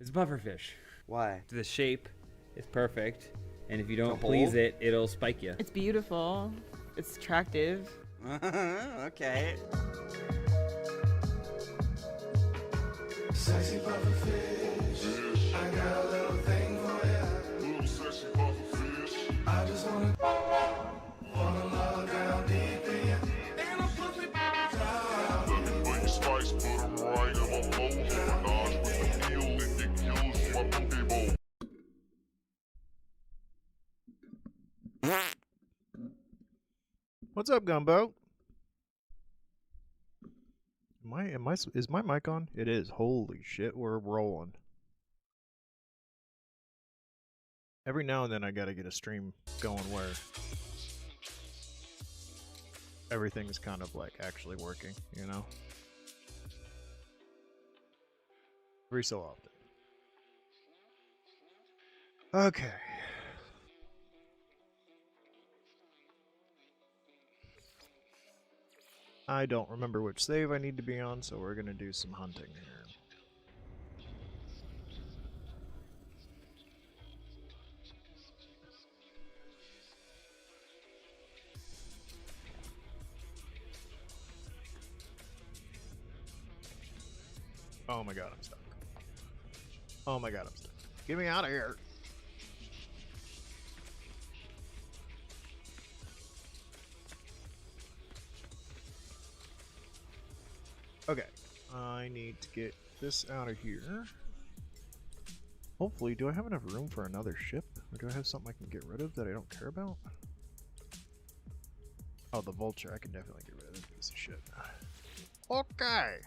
It's pufferfish. Why? The shape is perfect, and if you don't The please hole? it, it'll spike you. It's beautiful. It's attractive. Okay. Sexy pufferfish, I got a little thing for ya. Little sexy pufferfish, I just wanna love down deep in ya. And I'm pussy down. Looking for your spice, put 'em right in my bowl. Menage with the meal and the kills, my booty bowl. What's up, Gumbo? Is my mic on? It is. Holy shit, we're rolling. Every now and then I gotta get a stream going where everything's kind of like actually working, you know? Every so often. Okay. I don't remember which save I need to be on, so we're gonna do some hunting here. Oh my god, I'm stuck. Oh my god, I'm stuck. Get me out of here! Okay, I need to get this out of here. Hopefully, do I have enough room for another ship? Or do I have something I can get rid of that I don't care about? Oh, the vulture. I can definitely get rid of this piece of shit. Okay!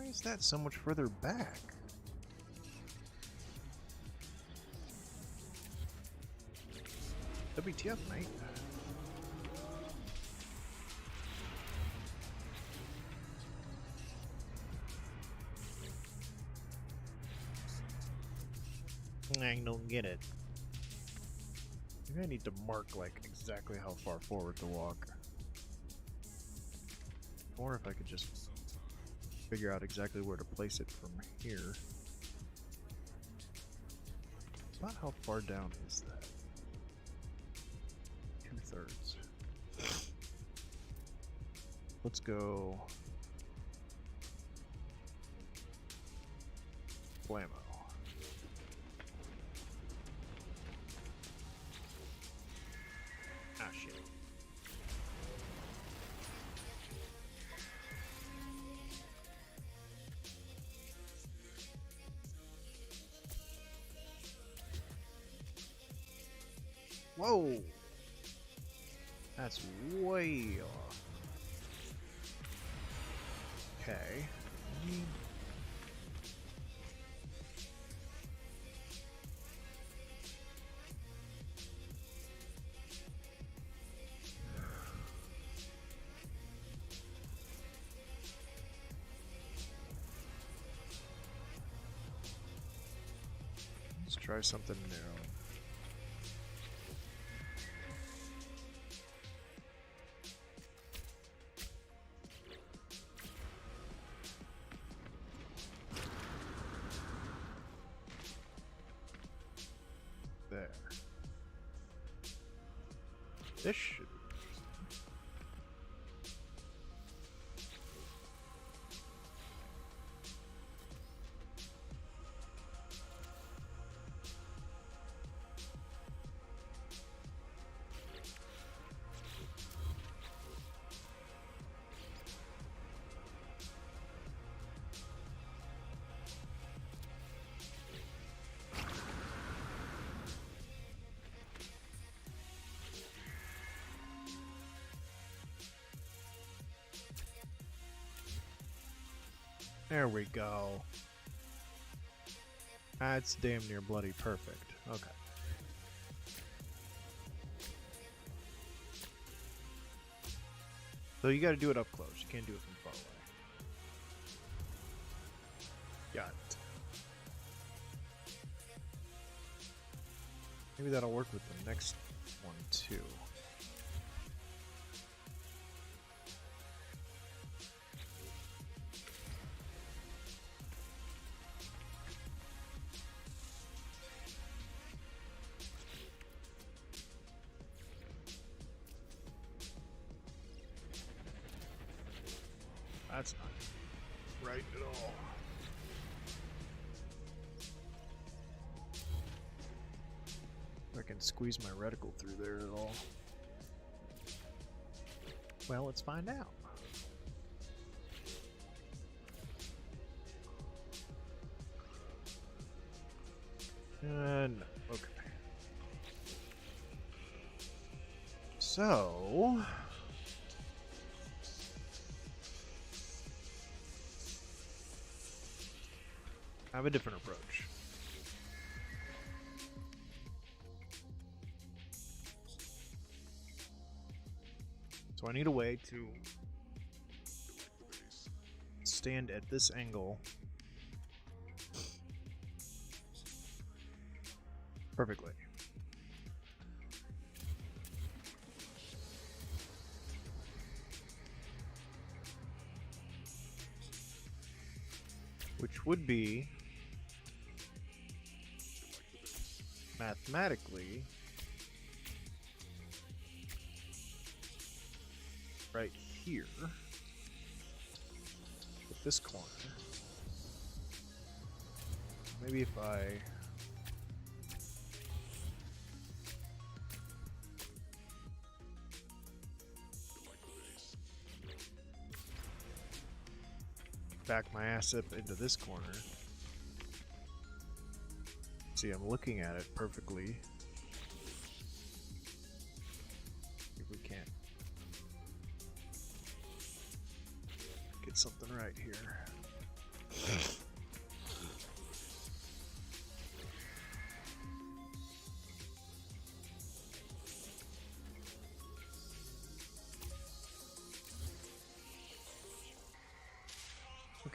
Why is that so much further back? WTF, mate? I don't get it. Maybe I need to mark like exactly how far forward to walk. Or if I could just figure out exactly where to place it from here. About how far down is that? 2/3. Let's go Blammo. Ah, shit. Whoa! That's way off. Okay. Let's try something new. There. This should be. There we go. That's damn near bloody perfect. Okay. So you gotta do it up close. You can't do it from far away. Got it. Maybe that'll work with the next one too. That's not right at all. If I can squeeze my reticle through there at all. Well, let's find out. No. Okay. So... I have a different approach. So I need a way to stand at this angle perfectly. Which would be mathematically right here with this corner. Maybe if I back my ass up into this corner. See, I'm looking at it perfectly. If we can't get something right here.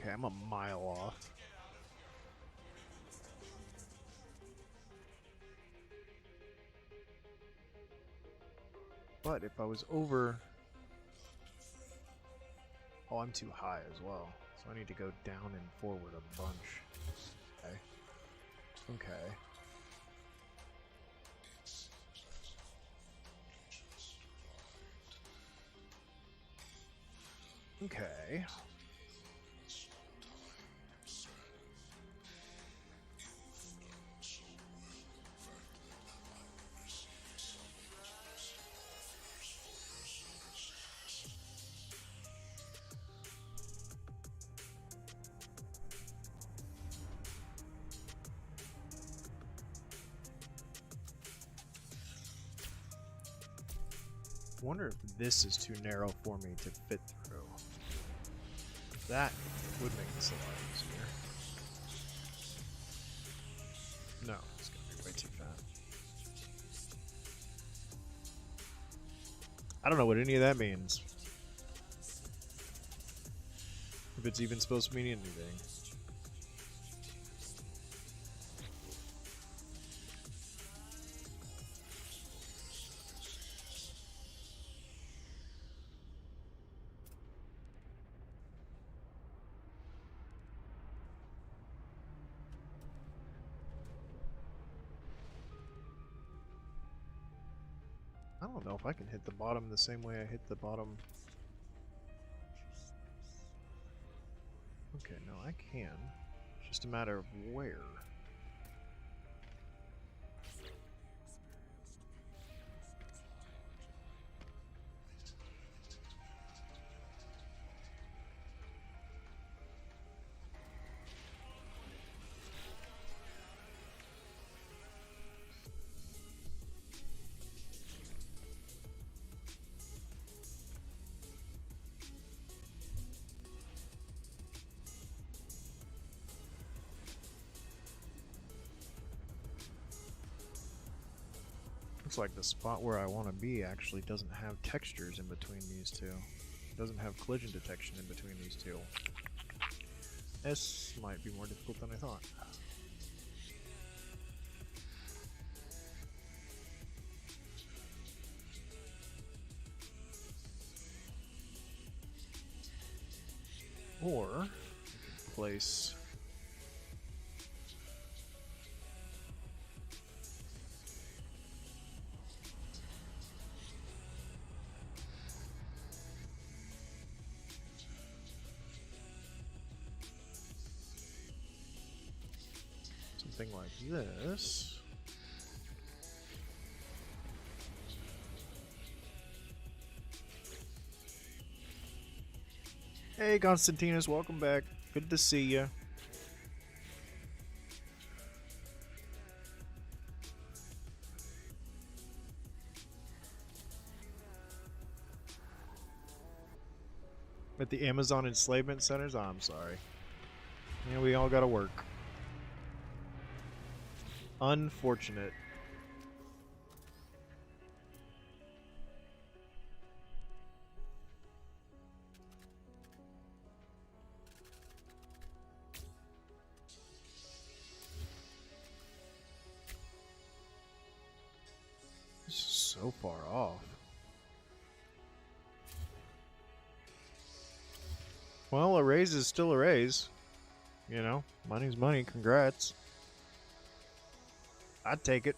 Okay, I'm a mile off. But if I was over... Oh, I'm too high as well. So I need to go down and forward a bunch. Okay. Okay. Okay. I wonder if this is too narrow for me to fit through. That would make this a lot easier. No, it's gonna be way too fat. I don't know what any of that means. If it's even supposed to mean anything. I don't know if I can hit the bottom the same way I hit the bottom. Okay, no, I can. It's just a matter of where. Looks like the spot where I want to be actually doesn't have textures in between these two. It doesn't have collision detection in between these two. This might be more difficult than I thought. Or I could place something like this. Hey Constantinus, welcome back. Good to see you. At the Amazon enslavement centers? Oh, I'm sorry. Yeah, we all gotta work. Unfortunate. This is so far off. Well, a raise is still a raise. You know, money's money. Congrats. I'd take it.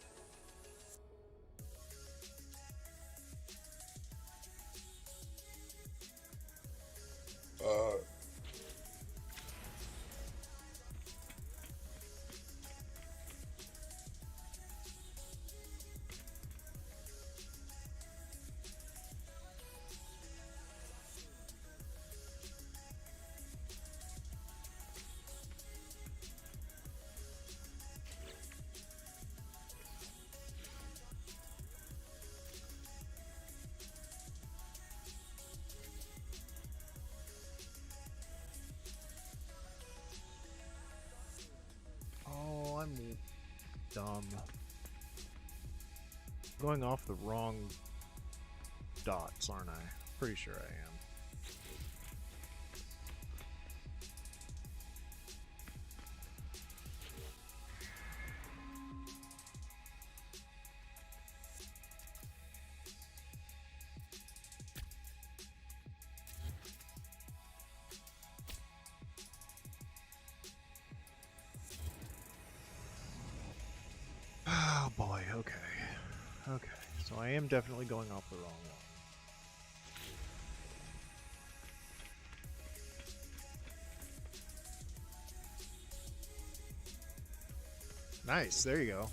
Oh, I'm dumb. Going off the wrong dots, aren't I? Pretty sure I am. Okay, so I am definitely going off the wrong one. Nice, there you go.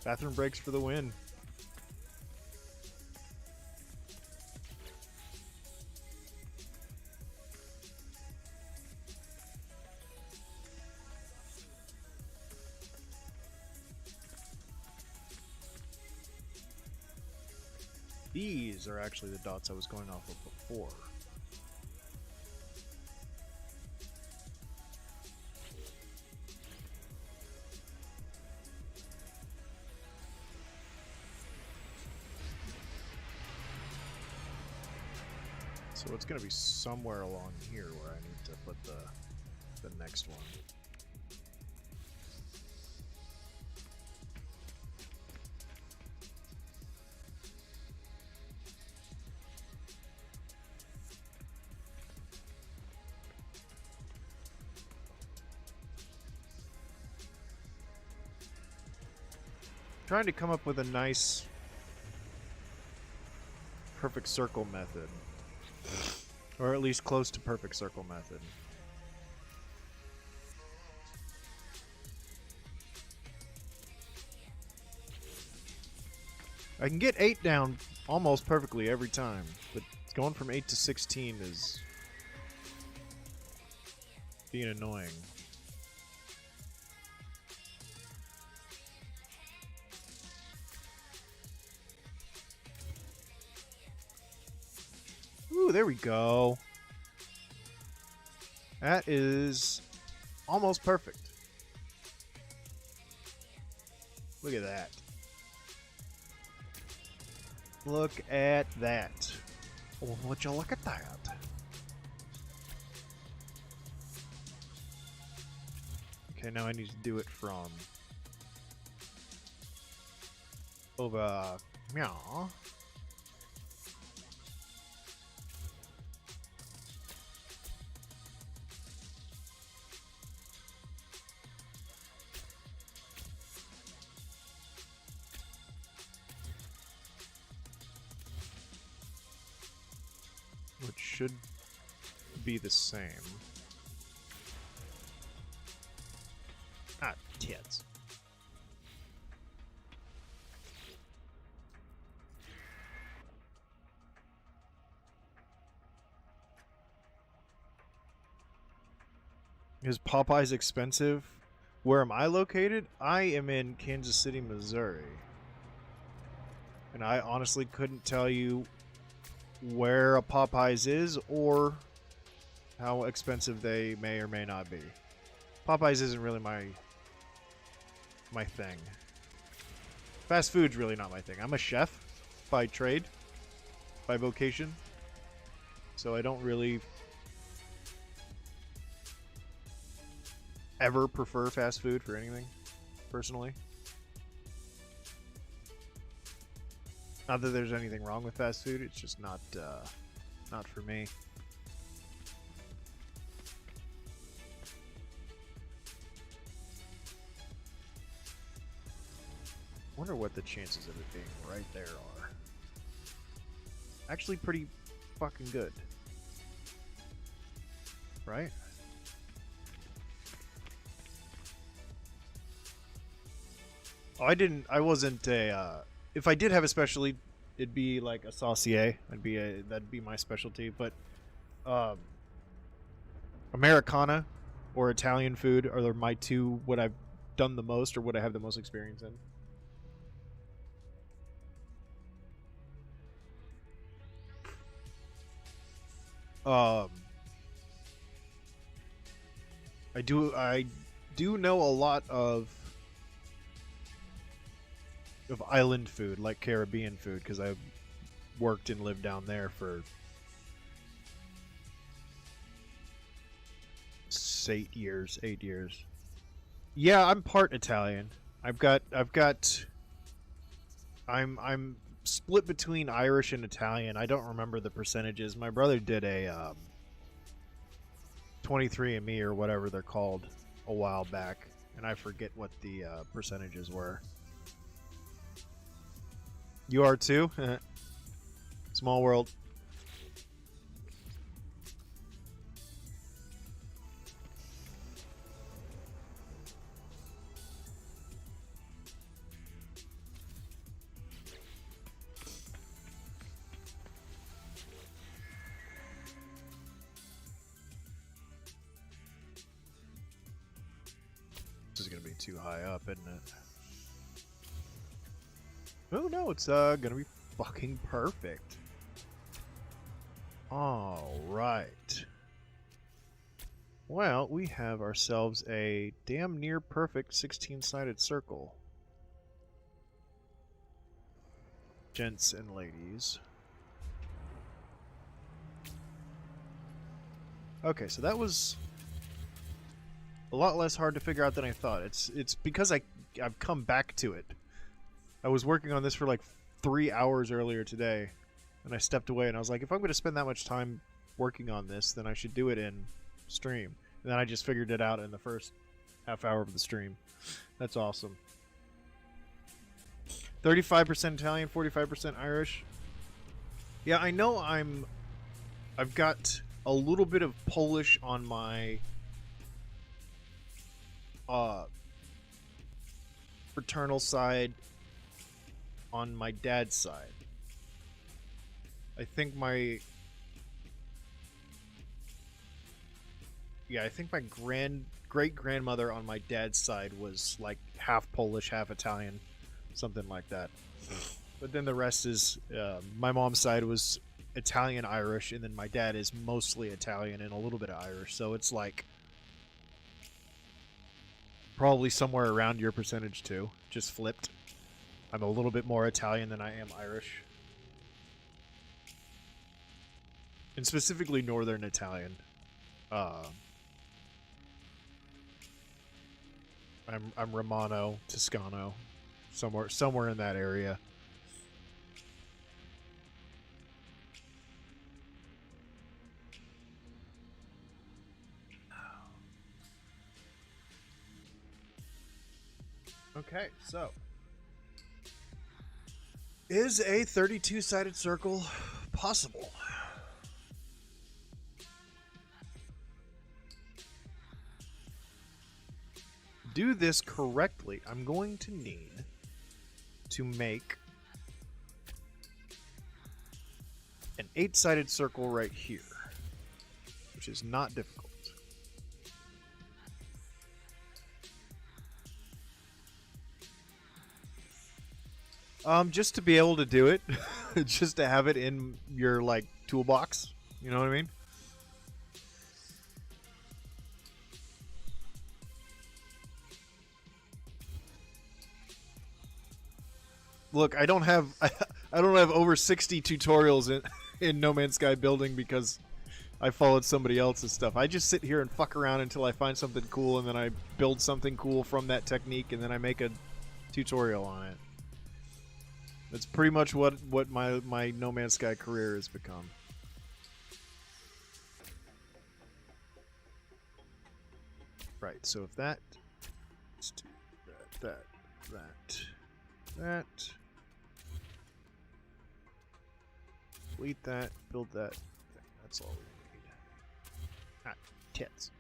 Bathroom breaks for the win. These are actually the dots I was going off of before. So it's going to be somewhere along here where I need to put the next one. Trying to come up with a nice perfect circle method. Or at least close to perfect circle method. I can get 8 down almost perfectly every time, but going from 8 to 16 is being annoying. Ooh, there we go. That is almost perfect. Look at that. Look at that. Oh, would you look at that? Okay, now I need to do it from over meow. Which should be the same. Ah, tits. Is Popeyes expensive? Where am I located? I am in Kansas City, Missouri. And I honestly couldn't tell you where a Popeyes is or how expensive they may or may not be. Popeyes isn't really my thing. Fast food's really not my thing. I'm a chef by trade, by vocation. So I don't really ever prefer fast food for anything, personally. Not that there's anything wrong with fast food, it's just not for me. Wonder what the chances of it being right there are. Actually pretty fucking good. Right? Oh, I wasn't a, if I did have a specialty, it'd be like a saucier. That'd be my specialty. But Americana or Italian food are my two, what I've done the most or what I have the most experience in. I do know a lot of island food, like Caribbean food, because I worked and lived down there for 8 years. Yeah, I'm part Italian. I'm split between Irish and Italian. I don't remember the percentages. My brother did a 23andMe or whatever they're called a while back, and I forget what the percentages were. You are too? Small world. This is gonna be too high up, isn't it? Oh no, it's gonna be fucking perfect. All right. Well, we have ourselves a damn near perfect 16-sided circle. Gents and ladies. Okay, so that was a lot less hard to figure out than I thought. It's because I've come back to it. I was working on this for like 3 hours earlier today, and I stepped away and I was like, if I'm going to spend that much time working on this, then I should do it in stream. And then I just figured it out in the first half hour of the stream. That's awesome. 35% Italian, 45% Irish. Yeah, I know I've got a little bit of Polish on my fraternal side on my dad's side. I think my great-grandmother on my dad's side was like half Polish, half Italian, something like that. But then the rest is, my mom's side was Italian-Irish, and then my dad is mostly Italian and a little bit of Irish, so it's like probably somewhere around your percentage too, just flipped. I'm a little bit more Italian than I am Irish. And specifically Northern Italian. I'm Romano, Toscano, somewhere in that area. Okay, so is a 32-sided circle possible? Do this correctly, I'm going to need to make an 8-sided circle right here, which is not difficult. Just to be able to do it, just to have it in your, like, toolbox, you know what I mean? Look, I don't have over 60 tutorials in No Man's Sky building because I followed somebody else's stuff. I just sit here and fuck around until I find something cool, and then I build something cool from that technique, and then I make a tutorial on it. That's pretty much what my No Man's Sky career has become. Right, so if that, let's do that. Delete that, build that thing. That's all we need. Ah, tits.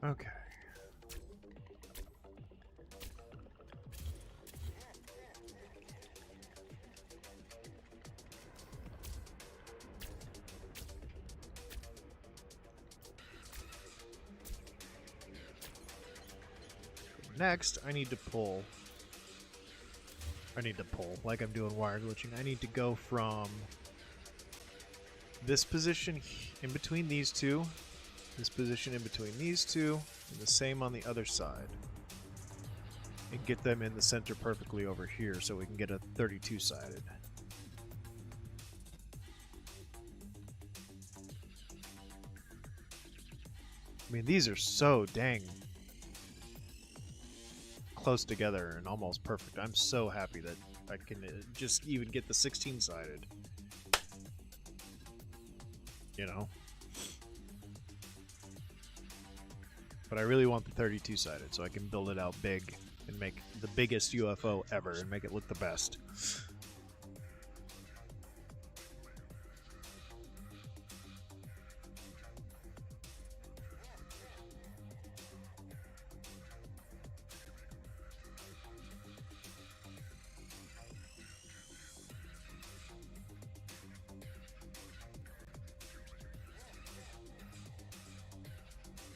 Okay. next, I need to pull, like I'm doing wire glitching. I need to go from this position in between these two, this position in between these two, and the same on the other side. And get them in the center perfectly over here so we can get a 32-sided. I mean, these are so dang close together and almost perfect. I'm so happy that I can just even get the 16-sided. You know? But I really want the 32-sided so I can build it out big and make the biggest UFO ever and make it look the best.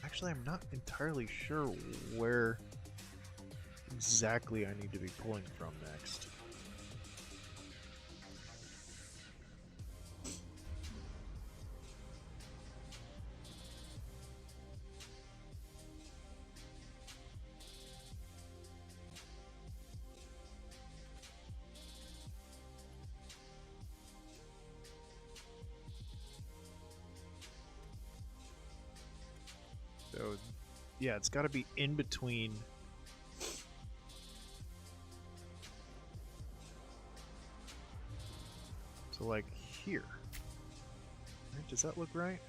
Actually, I'm not entirely sure where exactly I need to be pulling from next. So, yeah, it's got to be in between. So, like here. Right, does that look right?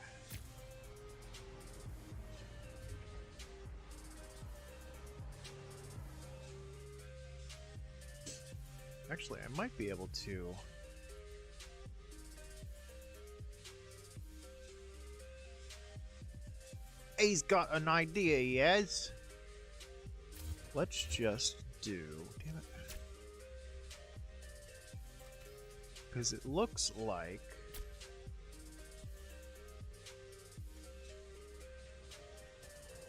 Actually, I might be able to. He's got an idea, he has. Let's just do. Damn it. Because it looks like.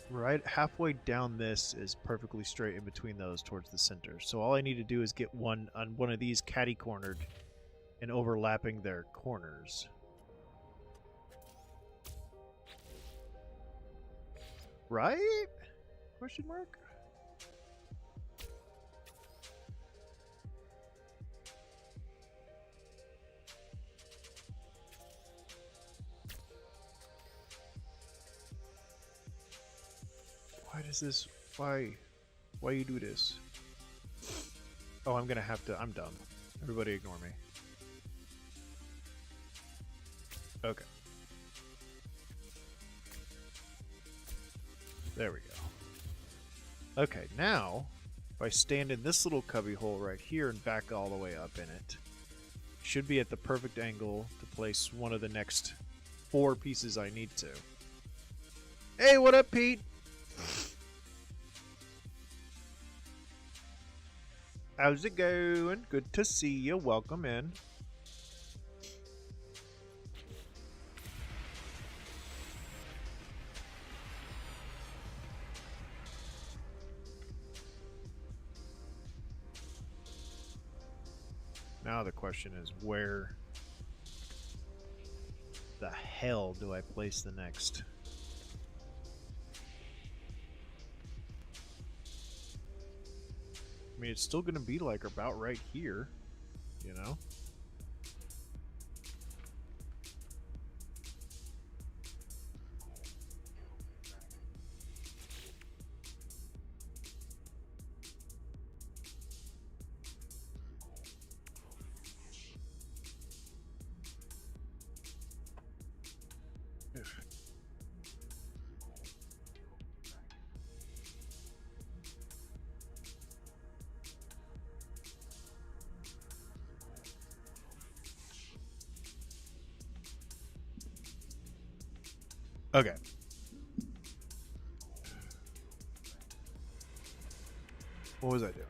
Right halfway down this is perfectly straight in between those towards the center. So all I need to do is get one on one of these catty cornered and overlapping their corners. Right? Question mark? Why does this... Why you do this? Oh, I'm gonna have to... I'm dumb. Everybody ignore me. Okay. There we go. Okay, now, if I stand in this little cubby hole right here and back all the way up in it, should be at the perfect angle to place one of the next 4 pieces I need to. Hey, what up, Pete? How's it going? Good to see you. Welcome in. Now the question is, where the hell do I place the next? I mean, it's still going to be like about right here, you know? Okay. What was I doing?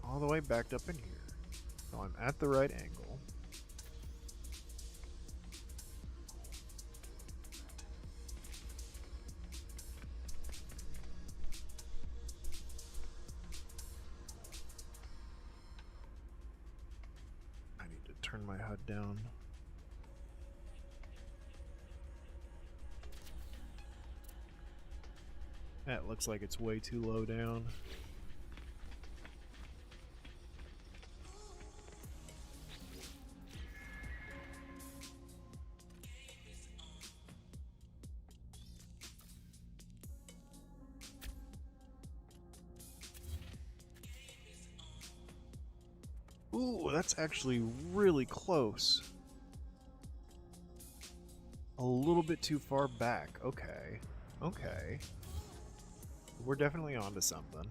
All the way backed up in here. So I'm at the right angle. my HUD down. That looks like it's way too low down. Ooh, that's actually really close. A little bit too far back. Okay. Okay. We're definitely onto something.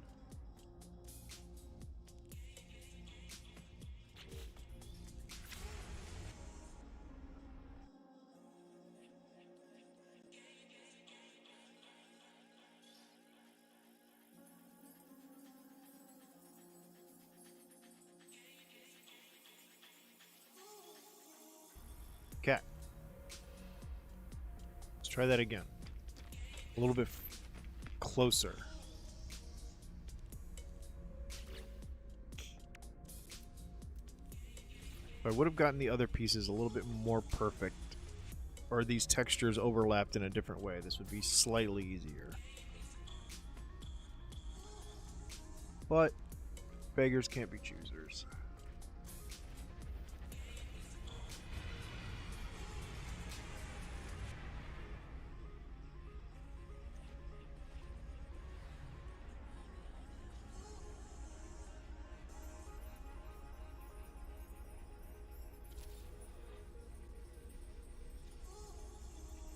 Okay. Let's try that again. A little bit closer. If I would have gotten the other pieces a little bit more perfect, or these textures overlapped in a different way, this would be slightly easier. But beggars can't be choosers.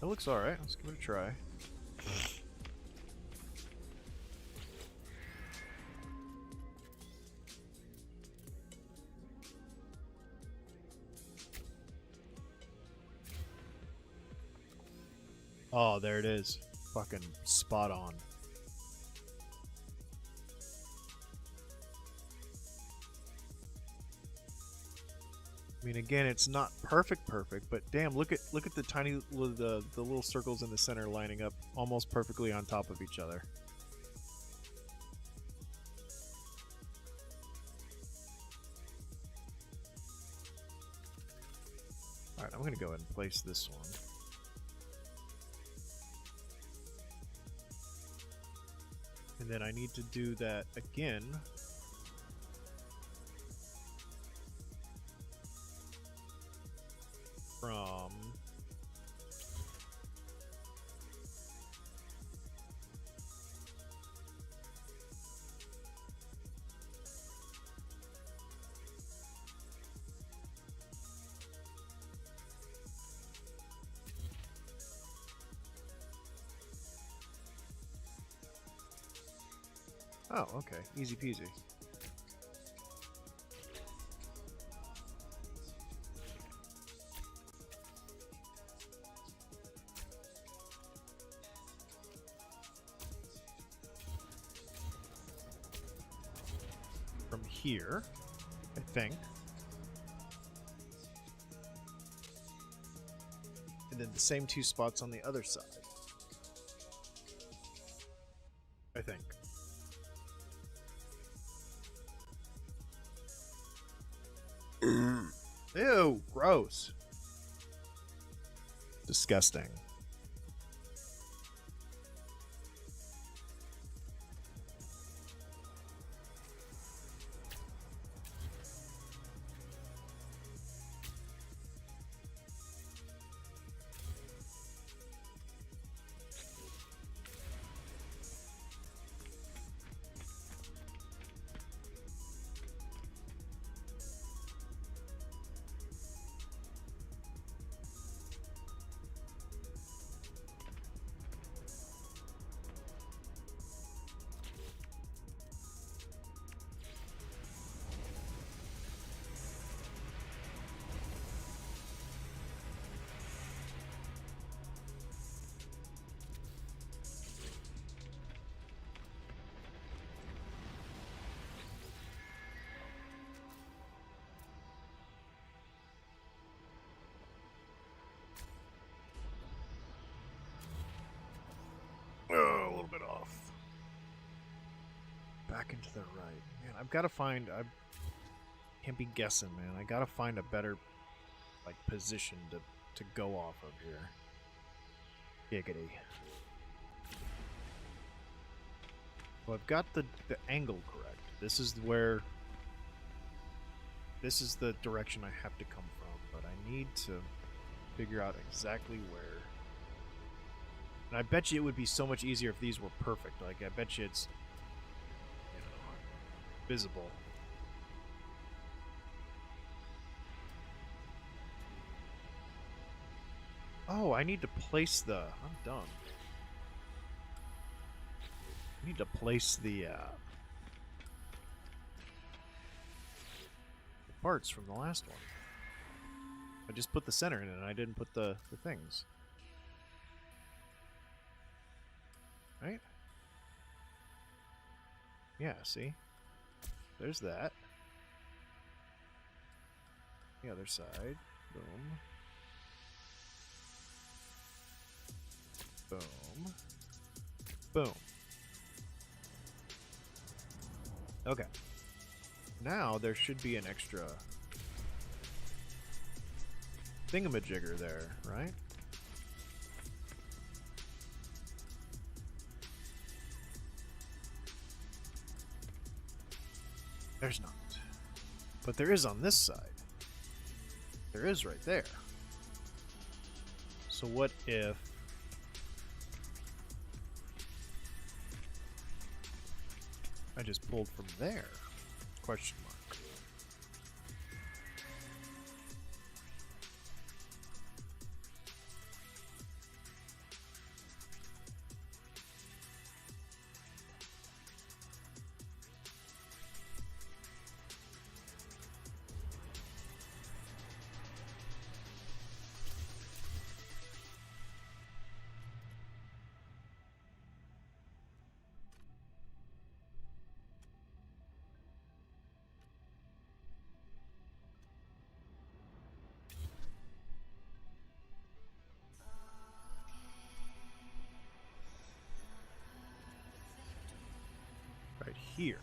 That looks alright. Let's give it a try. Oh, there it is. Fucking spot on. I mean, again, it's not perfect, but damn, look at the tiny the little circles in the center lining up almost perfectly on top of each other. All right, I'm gonna go ahead and place this one. And then I need to do that again. From oh, okay. Easy peasy. From here, I think. And then the same two spots on the other side. I think. Ew, gross. Disgusting. Oh, a little bit off. Back into the right. Man, I've got to find... I can't be guessing, man. I got to find a better like position to go off of here. Giggity. Well, I've got the angle correct. This is where... This is the direction I have to come from, but I need to figure out exactly where. And I bet you it would be so much easier if these were perfect. Like, I bet you it's, you know, visible. Oh, I need to place the... I'm dumb. I need to place the parts from the last one. I just put the center in it and I didn't put the things. Right? Yeah, see? There's that. The other side. Boom. Boom. Boom. Okay. Now there should be an extra thingamajigger there, right? There's not. But there is on this side. There is right there. So what if... I just pulled from there? Question mark. Right here.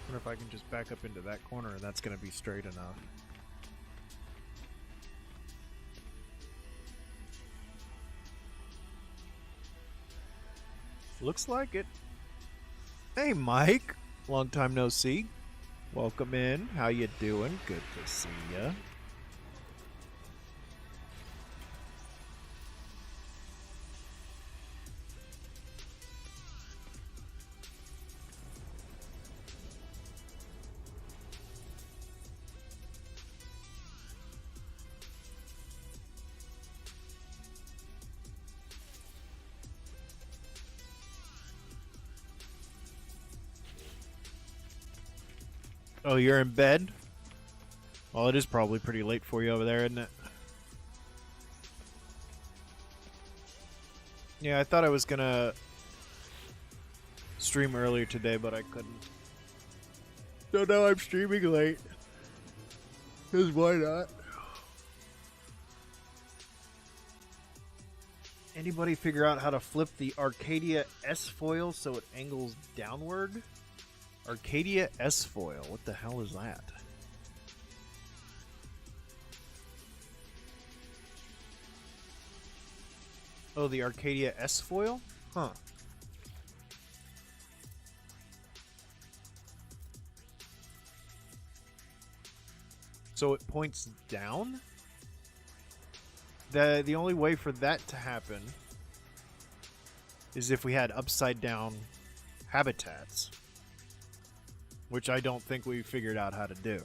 Wonder if I can just back up into that corner and that's going to be straight enough. Looks like it. Hey, Mike. Long time no see. Welcome in. How you doing? Good to see ya. Oh, you're in bed? Well, it is probably pretty late for you over there, isn't it? Yeah, I thought I was gonna stream earlier today, but I couldn't. So now I'm streaming late. 'Cause why not? Anybody figure out how to flip the Arcadia S-foil so it angles downward? Arcadia S-foil. What the hell is that? Oh, the Arcadia S-foil? Huh. So it points down? The only way for that to happen is if we had upside down habitats. Which I don't think we figured out how to do.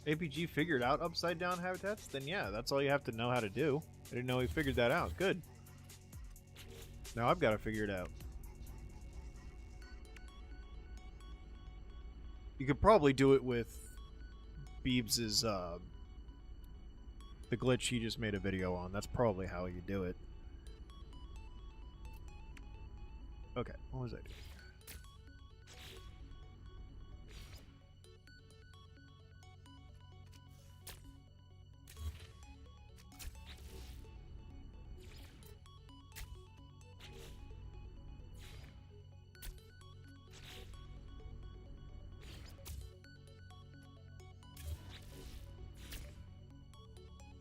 APG figured out upside down habitats? Then yeah, that's all you have to know how to do. I didn't know he figured that out. Good. Now I've got to figure it out. You could probably do it with Beebs' the glitch he just made a video on. That's probably how you do it. Okay, what was I doing?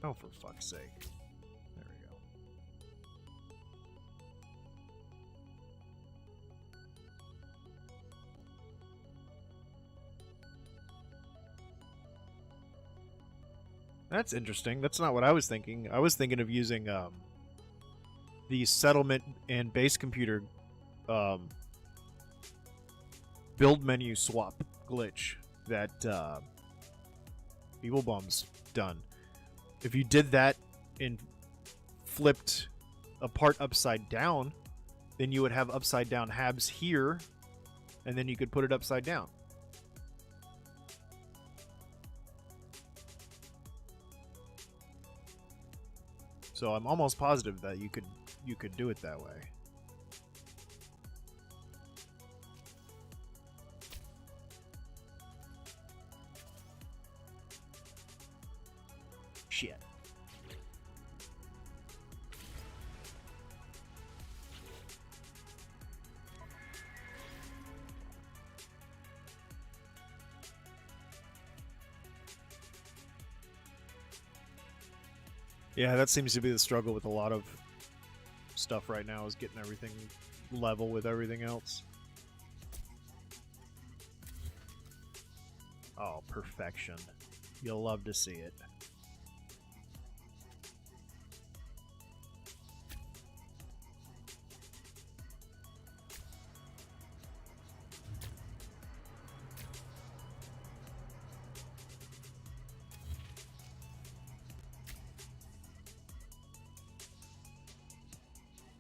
Oh, for fuck's sake. There we go. That's interesting. That's not what I was thinking. I was thinking of using the settlement and base computer build menu swap glitch that Evil Bomb's done. If you did that and flipped a part upside down, then you would have upside down habs here, and then you could put it upside down. So I'm almost positive that you could do it that way. Shit. Yeah, that seems to be the struggle with a lot of stuff right now, is getting everything level with everything else. Oh, perfection. You'll love to see it.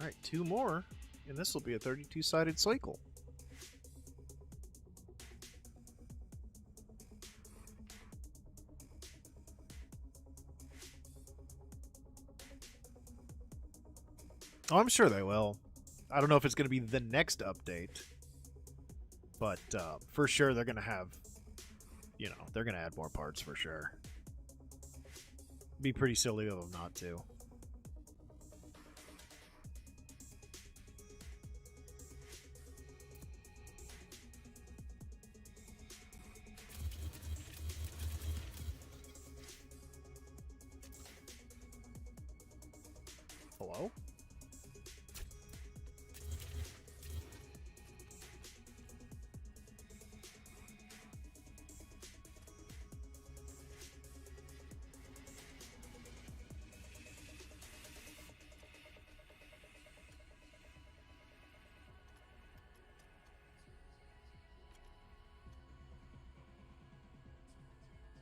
Alright, 2 more, and this will be a 32-sided cycle. Oh, I'm sure they will. I don't know if it's going to be the next update, but for sure they're going to have, you know, they're going to add more parts for sure. Be pretty silly of them not to. Hello?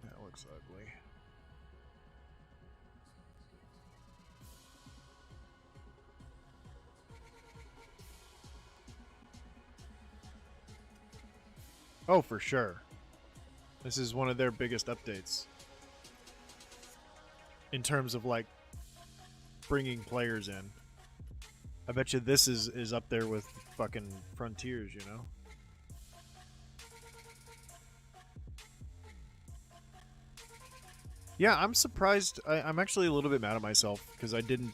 That looks ugly. Oh, for sure. This is one of their biggest updates. In terms of, like, bringing players in. I bet you this is up there with fucking Frontiers, you know? Yeah, I'm surprised. I'm actually a little bit mad at myself because I didn't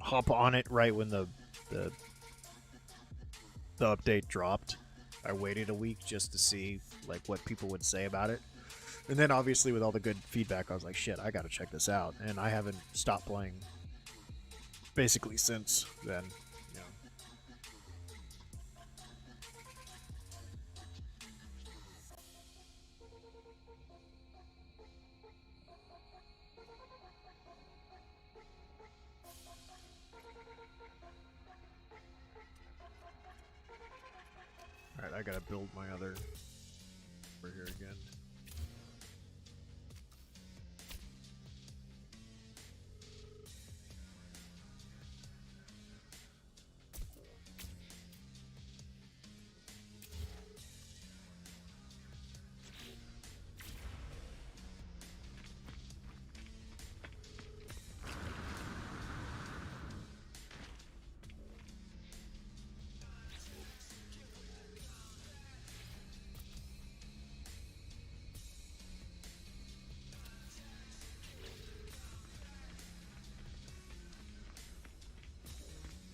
hop on it right when the update dropped. I waited a week just to see like what people would say about it, and then obviously with all the good feedback, I was like, shit, I gotta check this out, and I haven't stopped playing basically since then. You know. Alright, I gotta build my other over here again.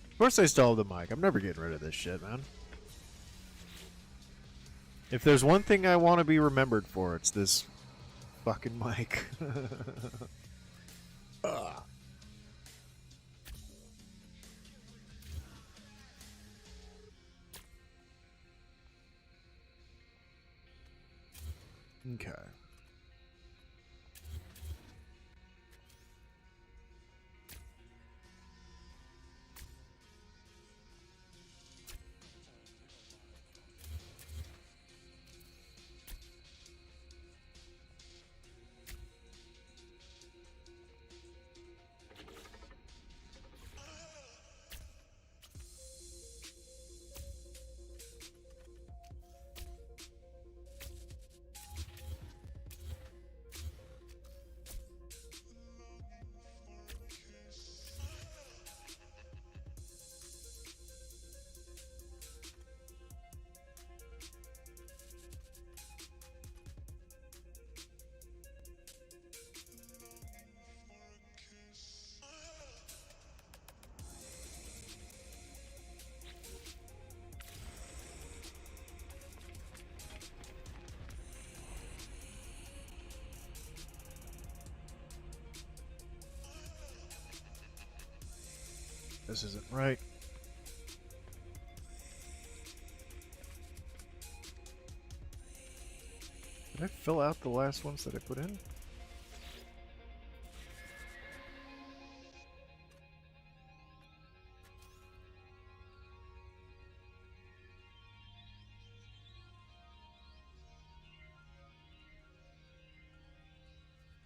Of course I still have the mic. I'm never getting rid of this shit, man. If there's one thing I want to be remembered for, it's this fucking mic. Ugh. Okay. This isn't right. Did I fill out the last ones that I put in?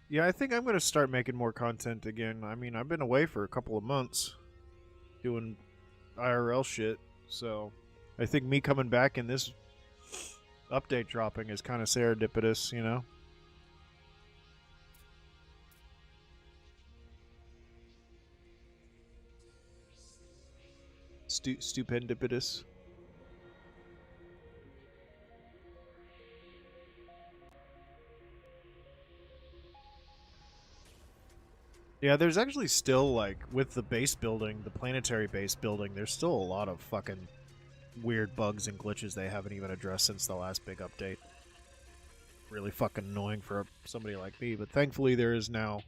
Yeah, I think I'm going to start making more content again. I mean, I've been away for a couple of months doing IRL shit, so I think me coming back in this update dropping is kind of serendipitous, you know? Stupendipitous. Yeah, there's actually still, like, with the base building, the planetary base building, there's still a lot of fucking weird bugs and glitches they haven't even addressed since the last big update. Really fucking annoying for somebody like me, but thankfully there is now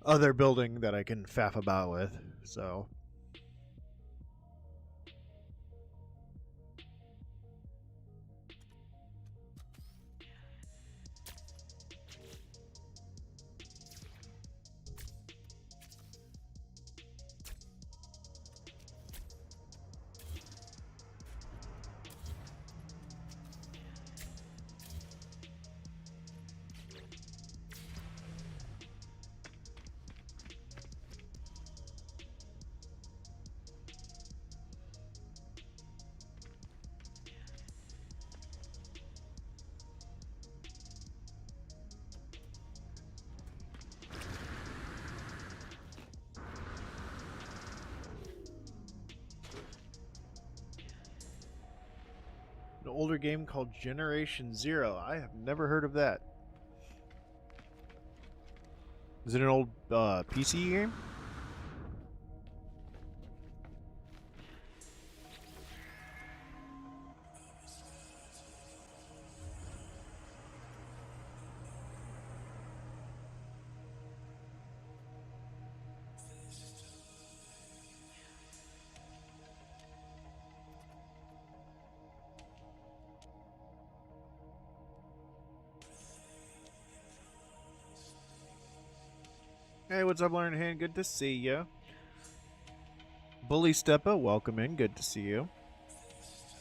other building that I can faff about with, so... An older game called Generation Zero. I have never heard of that. Is it an old PC game? Hey, what's up, Learn Hand? Good to see you. Bully Steppa, welcome in. Good to see you.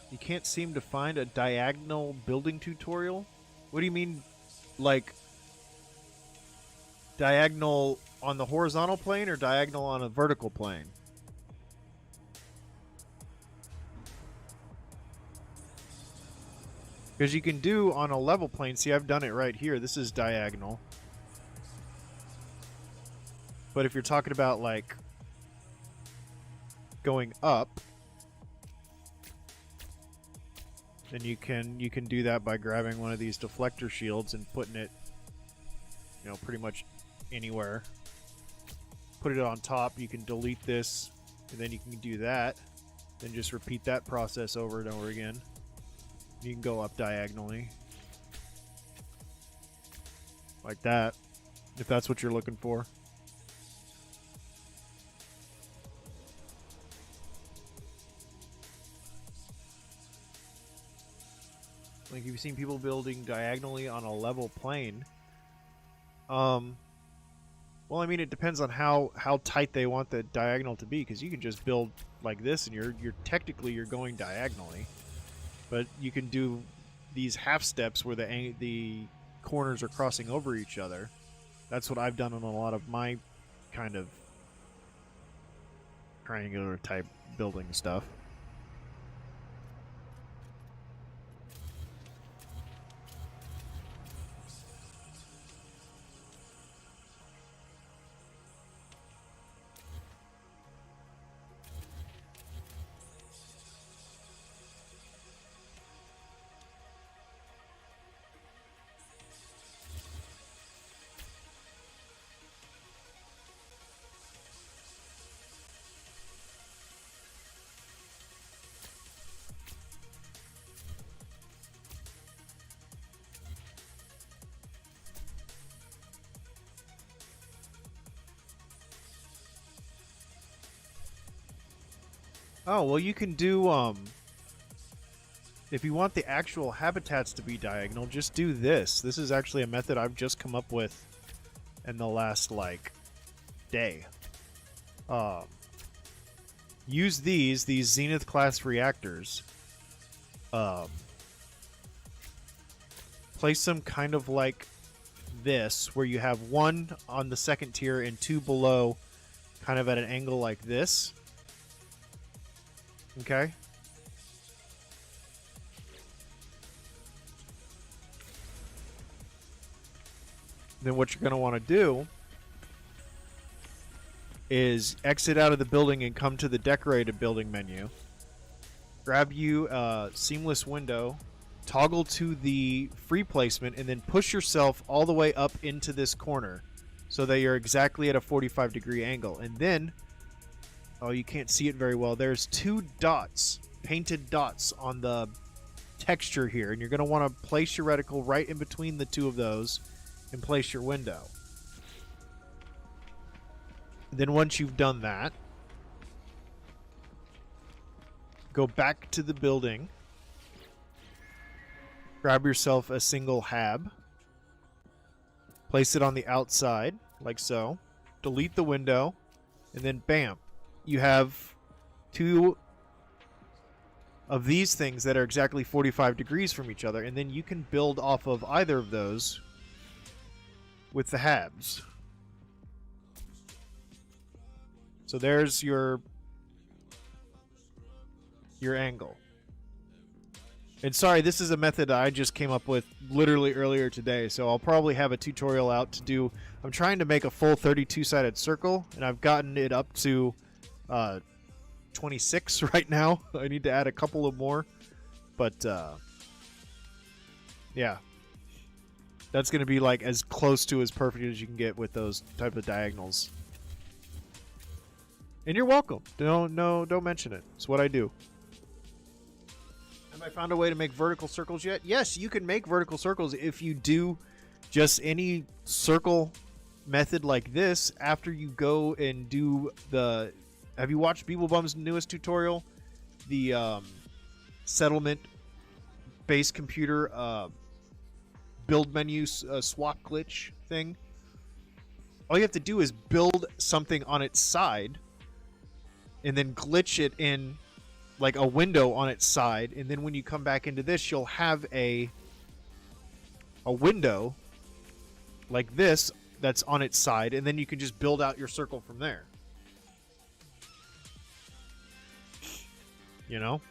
You can't seem to find a diagonal building tutorial? What do you mean, like, diagonal on the horizontal plane or diagonal on a vertical plane? Because you can do on a level plane. See, I've done it right here. This is diagonal. But if you're talking about, like, going up, then you can do that by grabbing one of these deflector shields and putting it, you know, pretty much anywhere. Put it on top. You can delete this, and then you can do that. Then just repeat that process over and over again. You can go up diagonally. Like that, if that's what you're looking for. Like, you've seen people building diagonally on a level plane. Well, I mean, it depends on how tight they want the diagonal to be, because you can just build like this, and you're technically going diagonally. But you can do these half steps where the corners are crossing over each other. That's what I've done on a lot of my kind of triangular type building stuff. Oh, well, you can do, if you want the actual habitats to be diagonal, just do this. This is actually a method I've just come up with in the last, like, day. Use these Zenith class reactors. Place them kind of like this, where you have one on the second tier and two below, kind of at an angle like this. Okay. Then what you're going to want to do is exit out of the building and come to the decorated building menu. Grab you a seamless window, toggle to the free placement, and then push yourself all the way up into this corner so that you're exactly at a 45-degree angle. And then, oh, you can't see it very well. There's two dots, painted dots on the texture here, and you're going to want to place your reticle right in between the two of those and place your window. Then once you've done that, go back to the building, grab yourself a single hab, place it on the outside, like so, delete the window, and then bam, you have two of these things that are exactly 45 degrees from each other, and then you can build off of either of those with the habs. So there's your angle. And sorry, this is a method I just came up with literally earlier today, so I'll probably have a tutorial out to do. I'm trying to make a full 32-sided circle, and I've gotten it up to 26 right now. I need to add a couple of more, but yeah, that's going to be like as close to as perfect as you can get with those type of diagonals. And you're welcome. Don't mention it. It's what I do. Have I found a way to make vertical circles yet? Yes, you can make vertical circles if you do just any circle method like this after you go and do the... Have you watched Beeblebum's newest tutorial? The settlement base computer build menu swap glitch thing? All you have to do is build something on its side and then glitch it in like a window on its side, and then when you come back into this, you'll have a window like this that's on its side, and then you can just build out your circle from there. You know?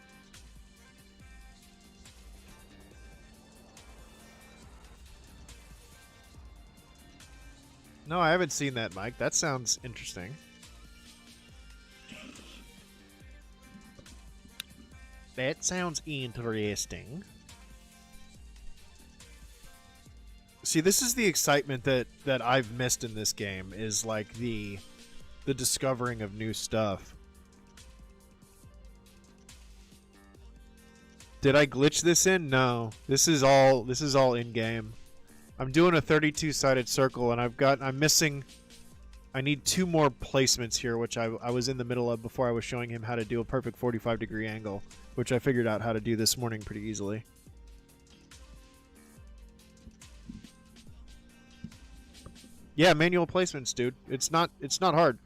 No, I haven't seen that, Mike. That sounds interesting. That sounds interesting. See, this is the excitement that I've missed in this game, is like the discovering of new stuff. Did I glitch this in? No. This is all in game. I'm doing a 32-sided circle, and I'm missing. I need 2 more placements here, which I was in the middle of before I was showing him how to do a perfect 45-degree angle, which I figured out how to do this morning pretty easily. Yeah, manual placements, dude. It's not hard.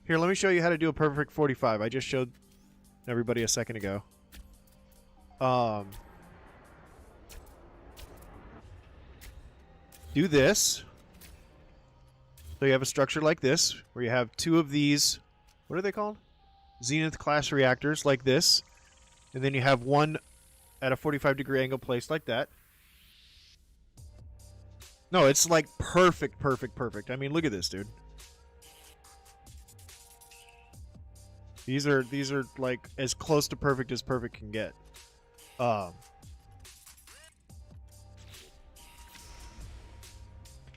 Here, let me show you how to do a perfect 45. I just showed everybody a second ago. Do this. So you have a structure like this, where you have 2 of these, what are they called? Zenith class reactors like this. And then you have one at a 45-degree angle placed like that. No, it's like perfect, perfect, perfect. I mean, look at this, dude. These are like as close to perfect as perfect can get.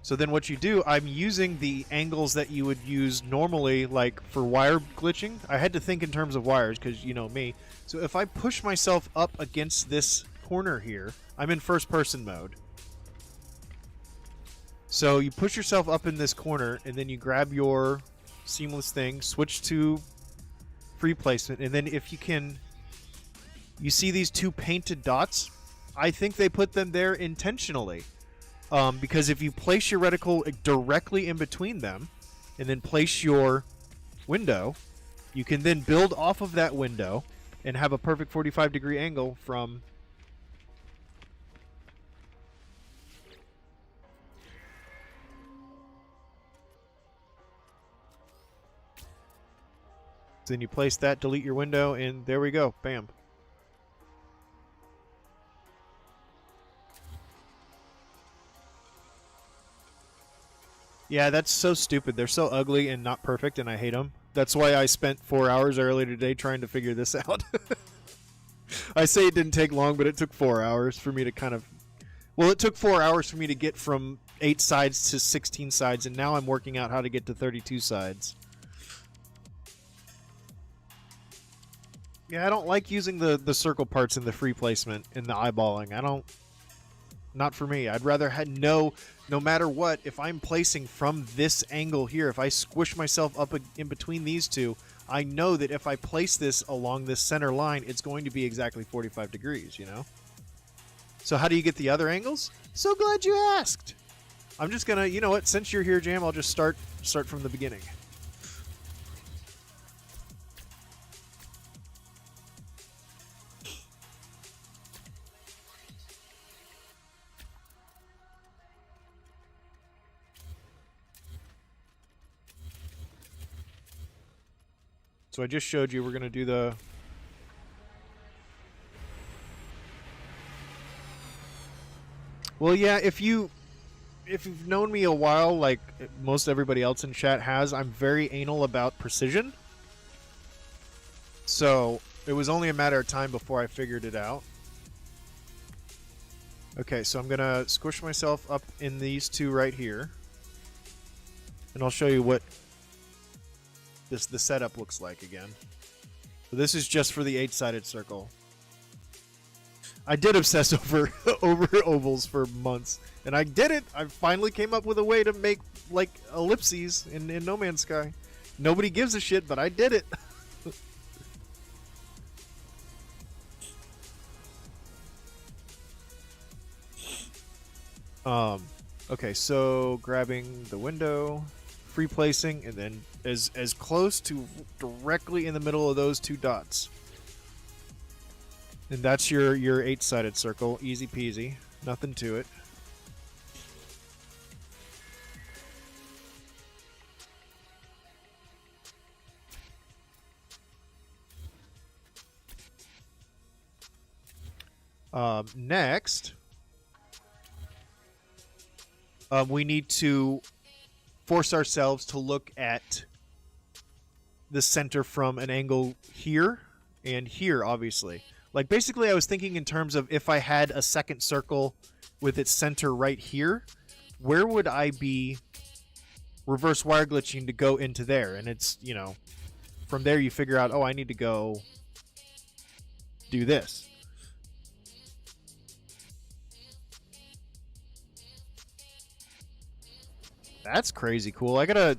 So then what you do, I'm using the angles that you would use normally, like for wire glitching. I had to think in terms of wires because you know me. So if I push myself up against this corner here, I'm in first person mode. So you push yourself up in this corner, and then you grab your seamless thing, switch to free placement, and then if you can, you see these 2 painted dots? I think they put them there intentionally. Because if you place your reticle directly in between them, and then place your window, you can then build off of that window and have a perfect 45-degree angle from... Then you place that, delete your window, and there we go. Bam. Yeah, that's so stupid. They're so ugly and not perfect, and I hate them. That's why I spent 4 hours earlier today trying to figure this out. I say it didn't take long, but it took 4 hours for me to kind of... Well, it took 4 hours for me to get from 8 sides to 16 sides, and now I'm working out how to get to 32 sides. Yeah, I don't like using the circle parts in the free placement in the eyeballing. I don't... Not for me. I'd rather no matter what, if I'm placing from this angle here, if I squish myself up in between these 2, I know that if I place this along this center line, it's going to be exactly 45 degrees, you know? So how do you get the other angles? So glad you asked! I'm just gonna, you know what, since you're here, Jam, I'll just start from the beginning. So I just showed you we're going to do the... Well, yeah, if you've known me a while, like most everybody else in chat has, I'm very anal about precision. So it was only a matter of time before I figured it out. Okay, so I'm going to squish myself up in these 2 right here. And I'll show you what the setup looks like again. So this is just for the 8-sided circle. I did obsess over ovals for months, and I did it. I finally came up with a way to make like ellipses in No Man's Sky. Nobody gives a shit, but I did it. Okay, so grabbing the window, free placing, and then as close to directly in the middle of those 2 dots. And that's your 8-sided circle. Easy peasy. Nothing to it. Next, we need to force ourselves to look at the center from an angle here and here, obviously. Like, basically, I was thinking in terms of if I had a second circle with its center right here, where would I be reverse wire glitching to go into there? And it's, you know, from there you figure out, oh, I need to go do this. That's crazy cool. I gotta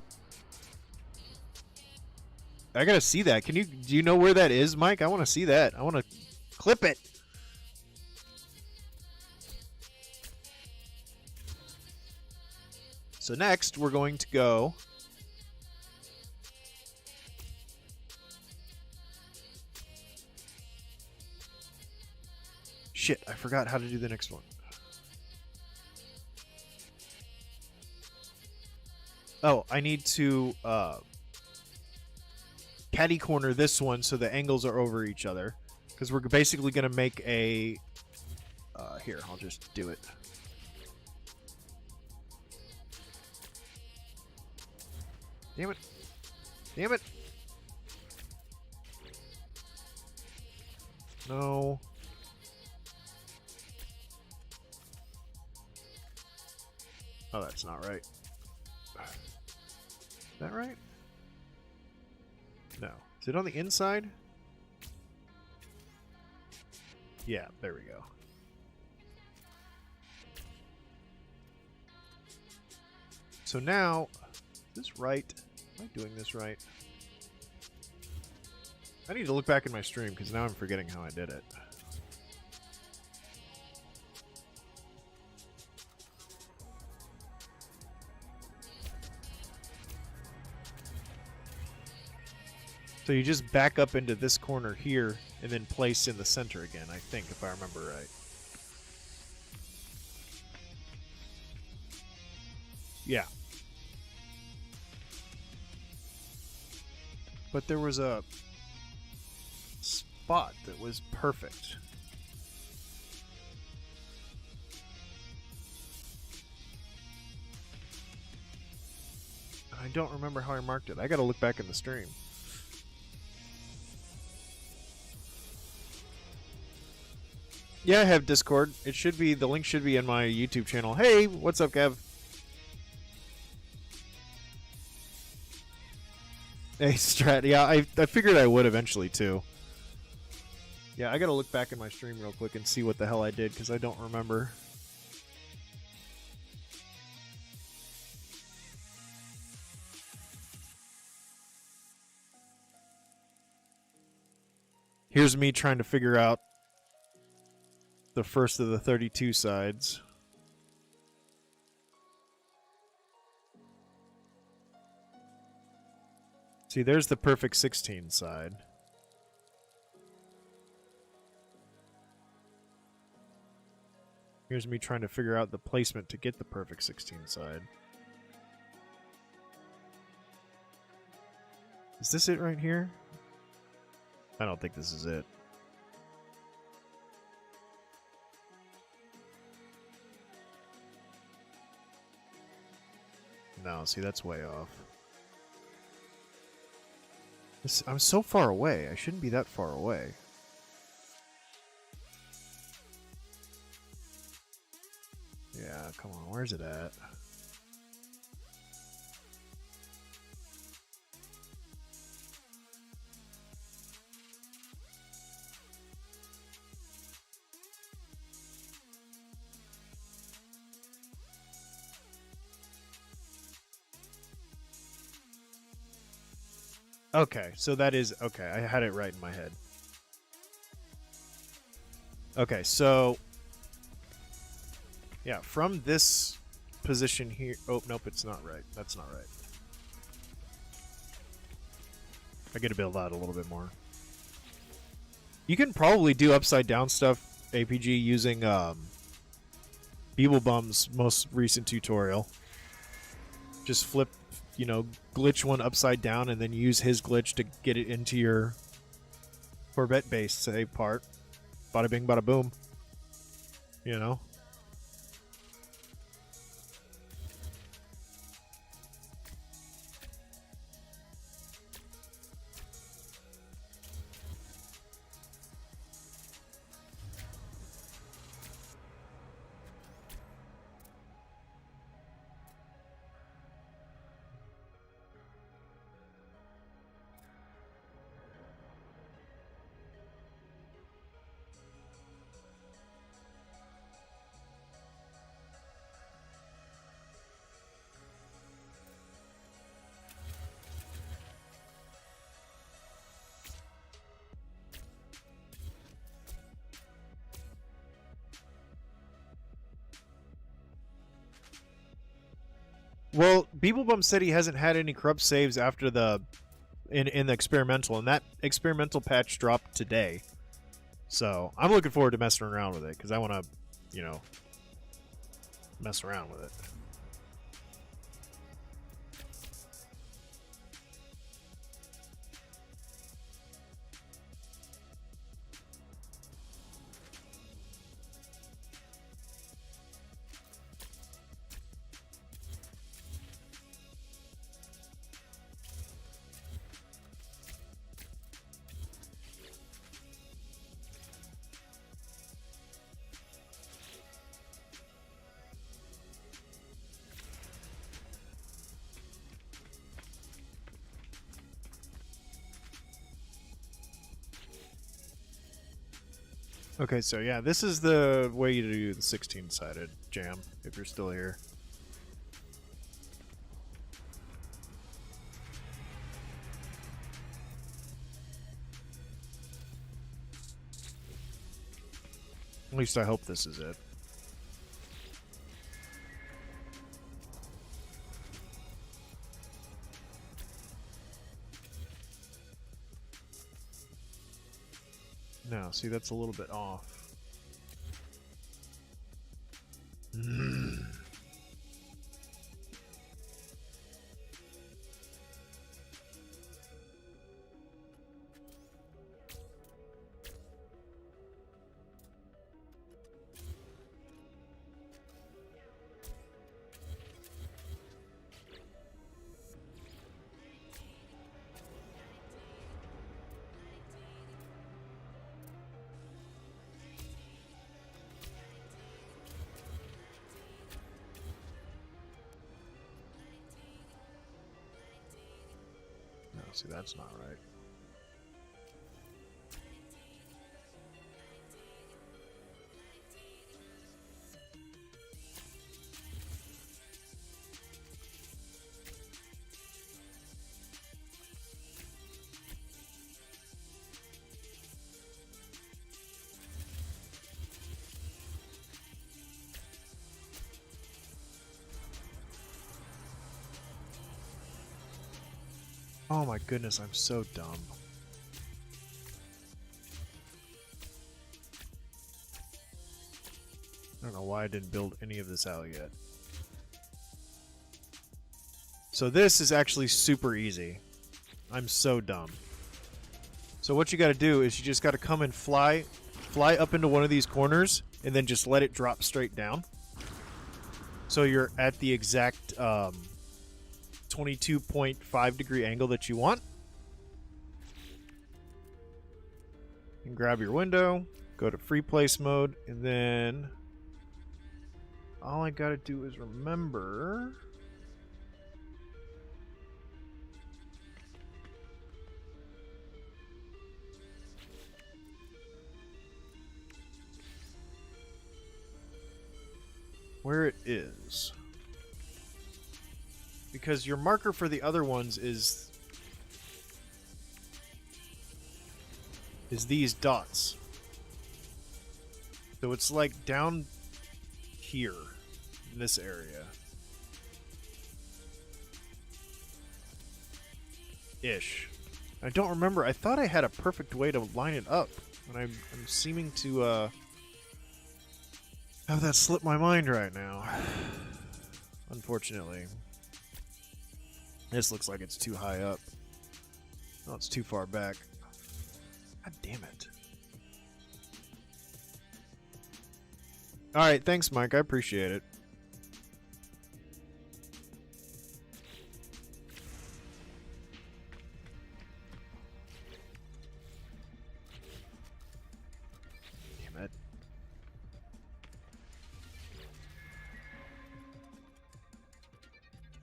see that. Do you know where that is, Mike? I want to see that. I want to clip it. So next, we're going to go shit, I forgot how to do the next one. Oh, I need to catty corner this one so the angles are over each other. Because we're basically going to make a... here, I'll just do it. Damn it. Damn it. No. Oh, that's not right. Is that right? No. Is it on the inside? Yeah, there we go. So now, is this right? Am I doing this right? I need to look back in my stream because now I'm forgetting how I did it. So you just back up into this corner here and then place in the center again, I think, if I remember right. Yeah. But there was a spot that was perfect. I don't remember how I marked it. I gotta look back in the stream. Yeah, I have Discord. It should be, the link should be in my YouTube channel. Hey, what's up, Kev? Hey, Strat. Yeah, I figured I would eventually, too. Yeah, I gotta look back in my stream real quick and see what the hell I did, because I don't remember. Here's me trying to figure out the first of the 32 sides. See, there's the perfect 16 side. Here's me trying to figure out the placement to get the perfect 16 side. Is this it right here? I don't think this is it. No, see, that's way off. I'm so far away. I shouldn't be that far away. Yeah, come on. Where's it at? Okay, so that is... Okay, I had it right in my head. Okay, so... Yeah, from this position here... Oh, nope, it's not right. That's not right. I gotta build out a little bit more. You can probably do upside down stuff, APG, using Beeblebum's most recent tutorial. Just flip, glitch one upside down and then use his glitch to get it into your Corvette base save part. Bada bing, bada boom. Well, Beeblebum said he hasn't had any corrupt saves after the in the experimental, and that experimental patch dropped today. So I'm looking forward to messing around with it because I want to, mess around with it. Okay, so yeah, this is the way to do the 16-sided jam, if you're still here. At least I hope this is it. No, see, that's a little bit off. No, see, that's not right. Oh my goodness, I'm so dumb. I don't know why I didn't build any of this out yet. So this is actually super easy. I'm so dumb. So what you gotta do is you just gotta come and fly up into one of these corners and then just let it drop straight down. So you're at the exact 22.5 degree angle that you want. And grab your window, go to free place mode, and then all I gotta do is remember where it is. Because your marker for the other ones is these dots. So it's like down here in this area. Ish. I don't remember. I thought I had a perfect way to line it up. And I'm seeming to have that slip my mind right now. Unfortunately. This looks like it's too high up. Oh, it's too far back. God damn it. Alright, thanks, Mike. I appreciate it. Damn it.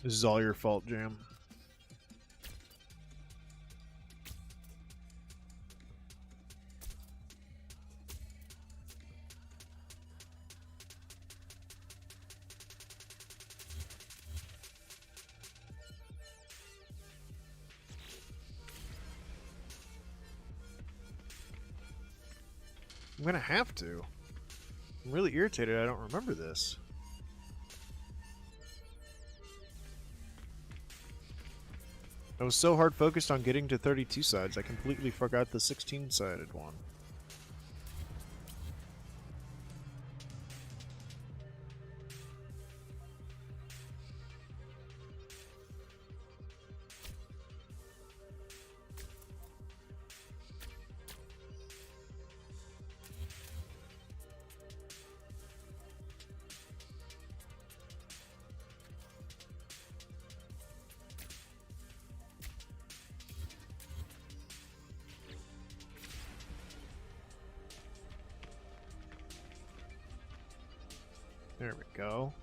This is all your fault, Jam. I'm gonna have to. I'm really irritated I don't remember this. I was so hard focused on getting to 32 sides, I completely forgot the 16-sided one. There we go.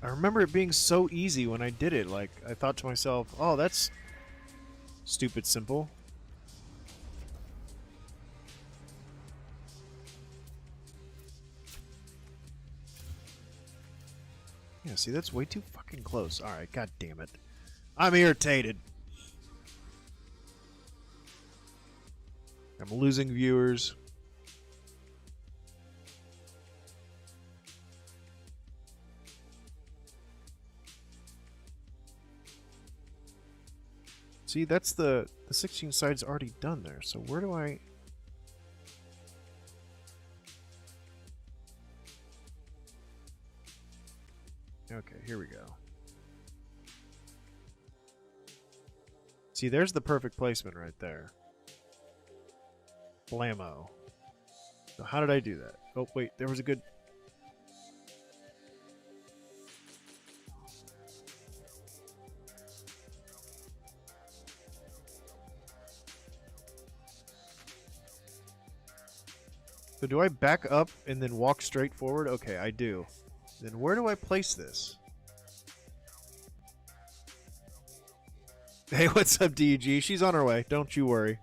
I remember it being so easy when I did it. Like, I thought to myself, oh, that's stupid simple. Yeah, see, that's way too fucking close. Alright, god damn it. I'm irritated. I'm losing viewers. See, that's the 16 sides already done there. So where do I... Okay, here we go. See, there's the perfect placement right there. Blammo. So how did I do that? Oh, wait, there was a good... So do I back up and then walk straight forward? Okay, I do. Then where do I place this? Hey, what's up, DG? She's on her way. Don't you worry.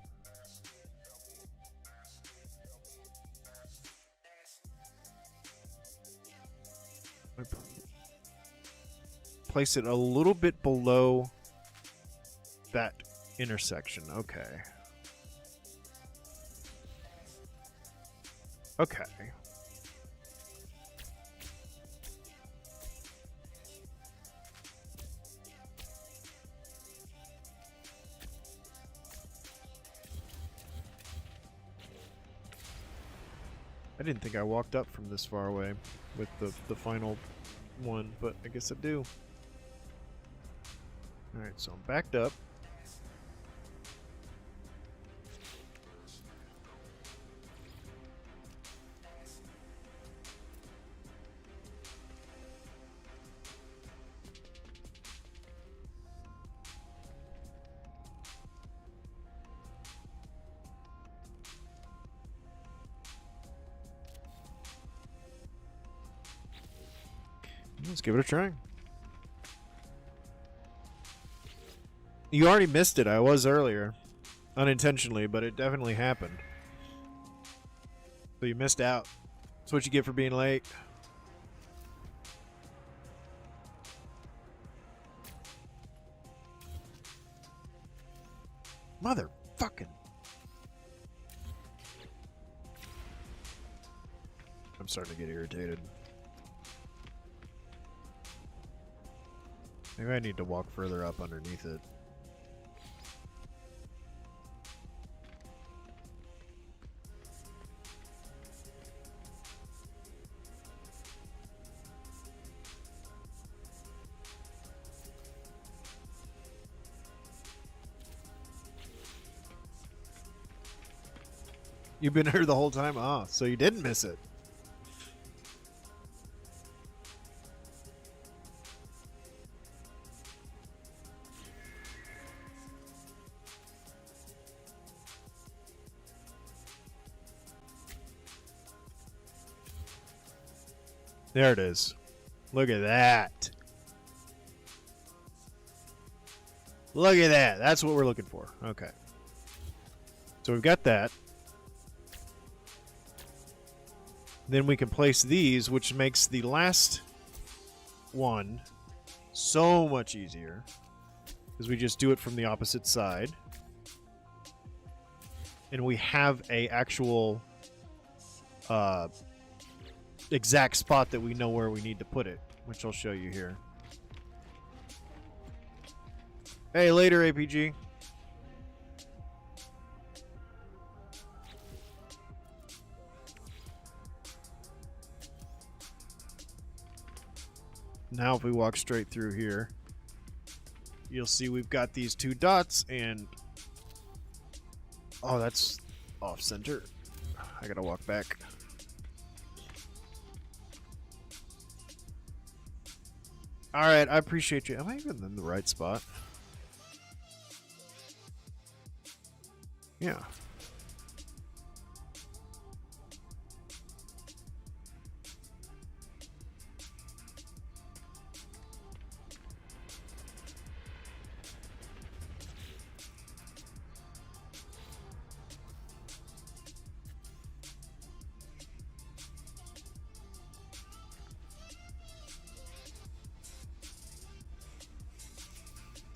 Place it a little bit below that intersection. Okay. Okay. I didn't think I walked up from this far away with the final one, but I guess I do. Alright, so I'm backed up. Let's give it a try. You already missed it. I was earlier. Unintentionally, but it definitely happened. So you missed out. That's what you get for being late. Motherfucking. I'm starting to get irritated. Maybe I need to walk further up underneath it. You've been here the whole time? Ah, so you didn't miss it. There it is. Look at that. Look at that. That's what we're looking for. Okay. So we've got that. Then we can place these, which makes the last one so much easier. Because we just do it from the opposite side. And we have a actual exact spot that we know where we need to put it, which I'll show you here. Hey, later, APG. Now if we walk straight through here, you'll see we've got these two dots and... Oh, that's off center. I gotta walk back. Alright, I appreciate you. Am I even in the right spot? Yeah.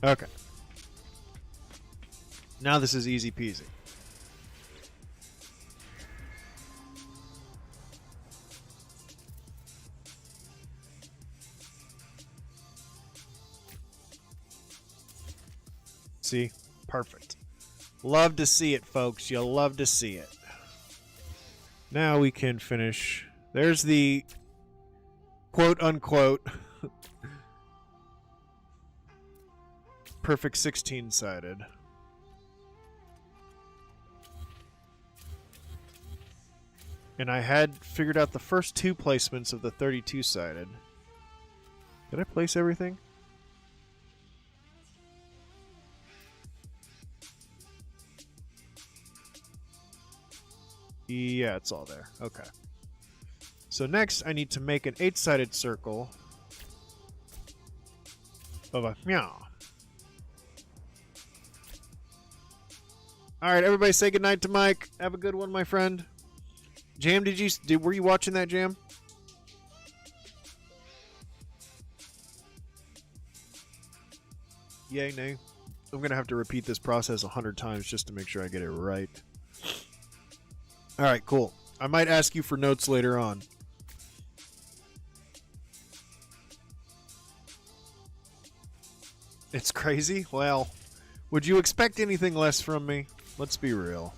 Okay. Now this is easy peasy. See? Perfect. Love to see it, folks. You'll love to see it. Now we can finish. There's the quote-unquote perfect 16-sided. And I had figured out the first two placements of the 32-sided. Did I place everything? Yeah, it's all there. Okay. So next, I need to make an 8-sided circle of a meow. All right, everybody, say goodnight to Mike. Have a good one, my friend. Jam, were you watching that, Jam? Yay, nay. I'm gonna have to repeat this process 100 times just to make sure I get it right. All right, cool. I might ask you for notes later on. It's crazy? Well, would you expect anything less from me? Let's be real.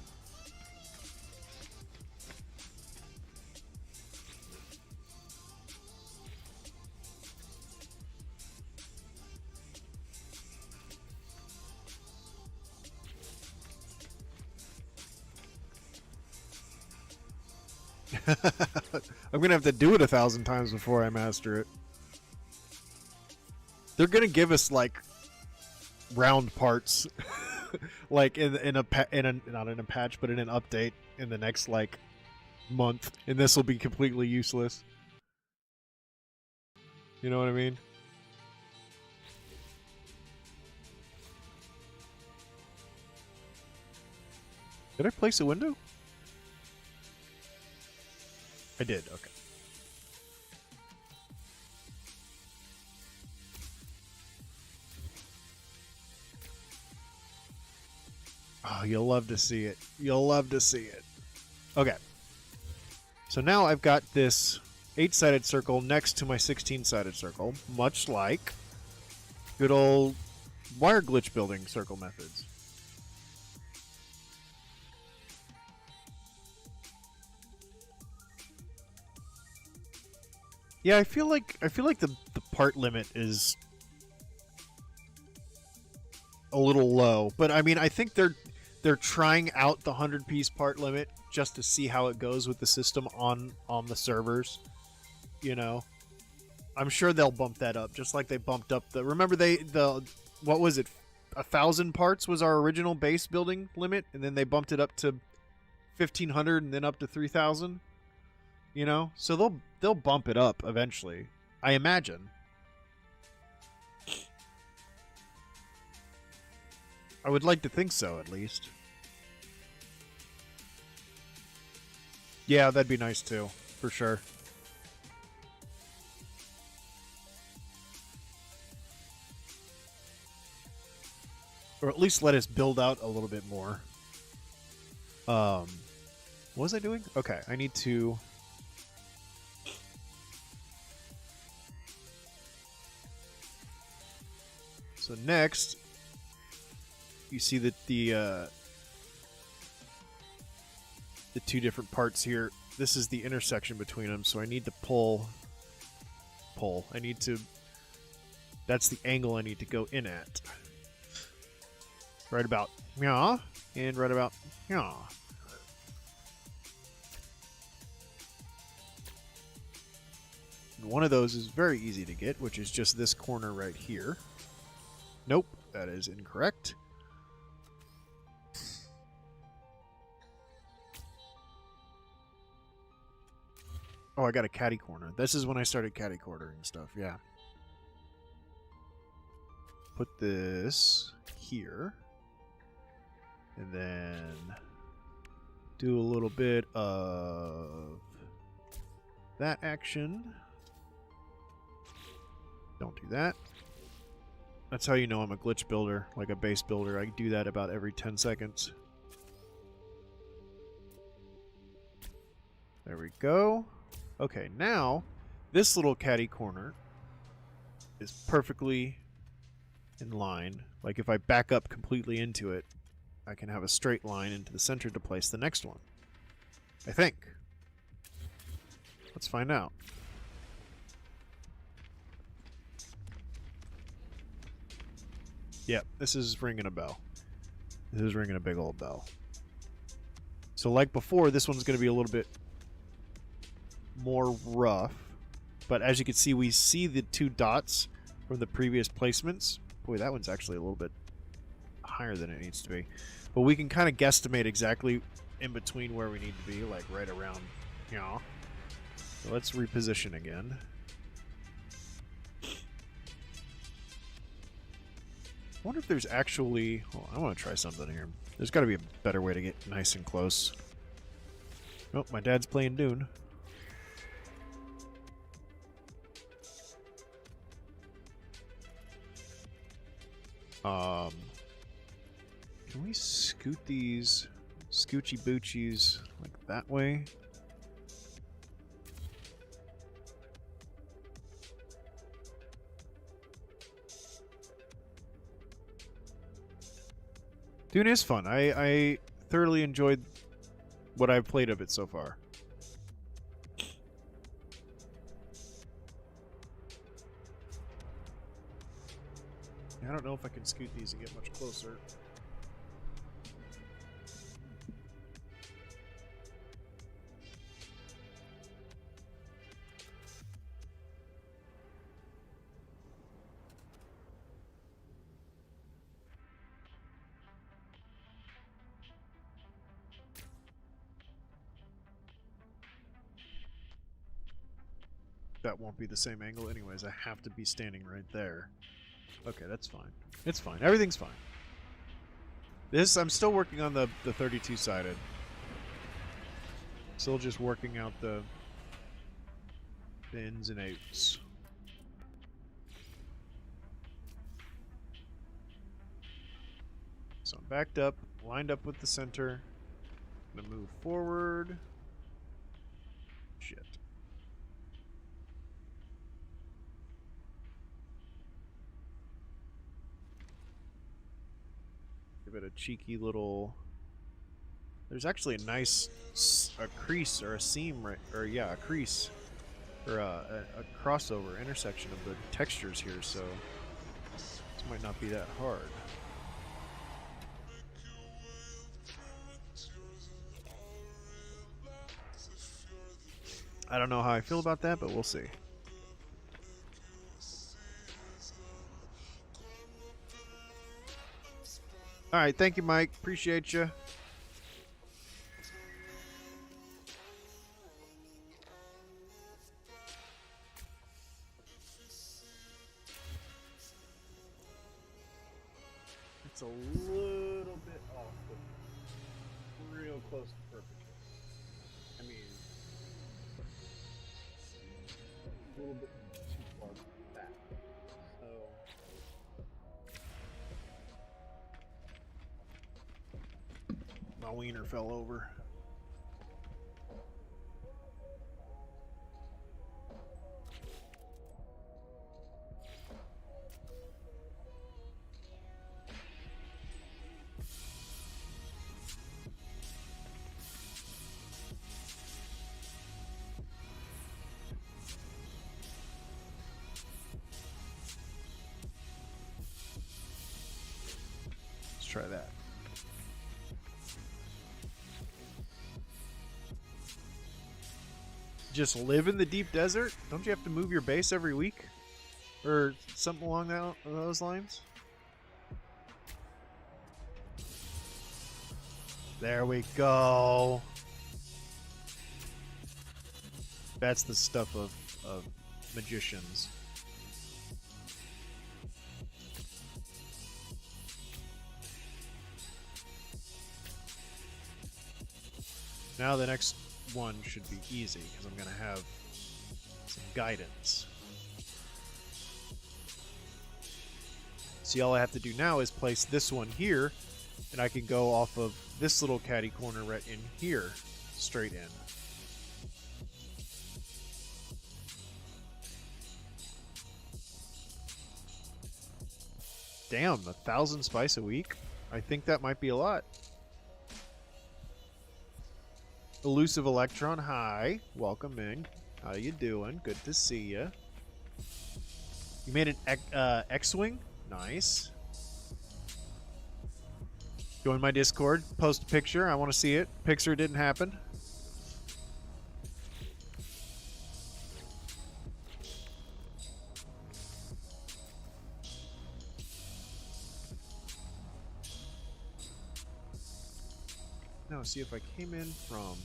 I'm gonna have to do it 1,000 times before I master it. They're gonna give us like round parts, like not in a patch, but in an update in the next like month, and this will be completely useless. You know what I mean? Did I place a window? I did, okay. Oh, you'll love to see it. You'll love to see it. Okay. So now I've got this 8-sided circle next to my 16-sided circle, much like good old wire glitch building circle methods. Yeah, I feel like the part limit is a little low, but I mean, I think they're trying out the 100-piece part limit just to see how it goes with the system on the servers. You know, I'm sure they'll bump that up, just like they bumped up the. Remember what was it? 1,000 parts was our original base building limit, and then they bumped it up to 1,500, and then up to 3,000. You know, so they'll bump it up eventually, I imagine. I would like to think so, at least. Yeah, that'd be nice too, for sure. Or at least let us build out a little bit more. What was I doing? Okay, I need to... So next, you see that the two different parts here. This is the intersection between them, so I need to pull. I need to. That's the angle I need to go in at. Right about yeah, and right about yeah. And one of those is very easy to get, which is just this corner right here. Nope, that is incorrect. Oh, I got a catty corner. This is when I started catty cornering stuff, yeah. Put this here. And then do a little bit of that action. Don't do that. That's how you know I'm a glitch builder, like a base builder. I do that about every 10 seconds. There we go. Okay, now this little catty corner is perfectly in line. Like if I back up completely into it, I can have a straight line into the center to place the next one. I think. Let's find out. Yep, this is ringing a bell. This is ringing a big old bell. So like before, this one's going to be a little bit more rough. But as you can see, we see the two dots from the previous placements. Boy, that one's actually a little bit higher than it needs to be. But we can kind of guesstimate exactly in between where we need to be, like right around here. So let's reposition again. I wonder if there's actually... Oh, I want to try something here. There's got to be a better way to get nice and close. Oh, my dad's playing Dune. Can we scoot these scoochy boochies like that way? Dune is fun. I thoroughly enjoyed what I've played of it so far. I don't know if I can scoot these and get much closer. That won't be the same angle anyways. I have to be standing right there. Okay, that's fine. It's fine. Everything's fine. This, I'm still working on the 32-sided. Still just working out the ins and outs. So I'm backed up. lined up with the center. Gonna move forward. Shit. Give it a cheeky little... There's actually a nice a crease or a seam right, or yeah, a crease or a crossover intersection of the textures here, so this might not be that hard. I don't know how I feel about that, but we'll see. All right, thank you, Mike. Appreciate you. It's a little bit off, but real close to perfect. I mean, a little bit too far back. So, my wiener fell over. Try that. Just live in the deep desert? Don't you have to move your base every week? Or something along those lines? There we go. That's the stuff of magicians. Now the next one should be easy, because I'm going to have some guidance. See, all I have to do now is place this one here, and I can go off of this little catty corner right in here, straight in. Damn, 1,000 spice a week? I think that might be a lot. Elusive Electron, hi. Welcome in. How you doing? Good to see you. You made an X-Wing? Nice. Join my Discord. Post a picture. I want to see it. Picture didn't happen. Now, see if I came in from...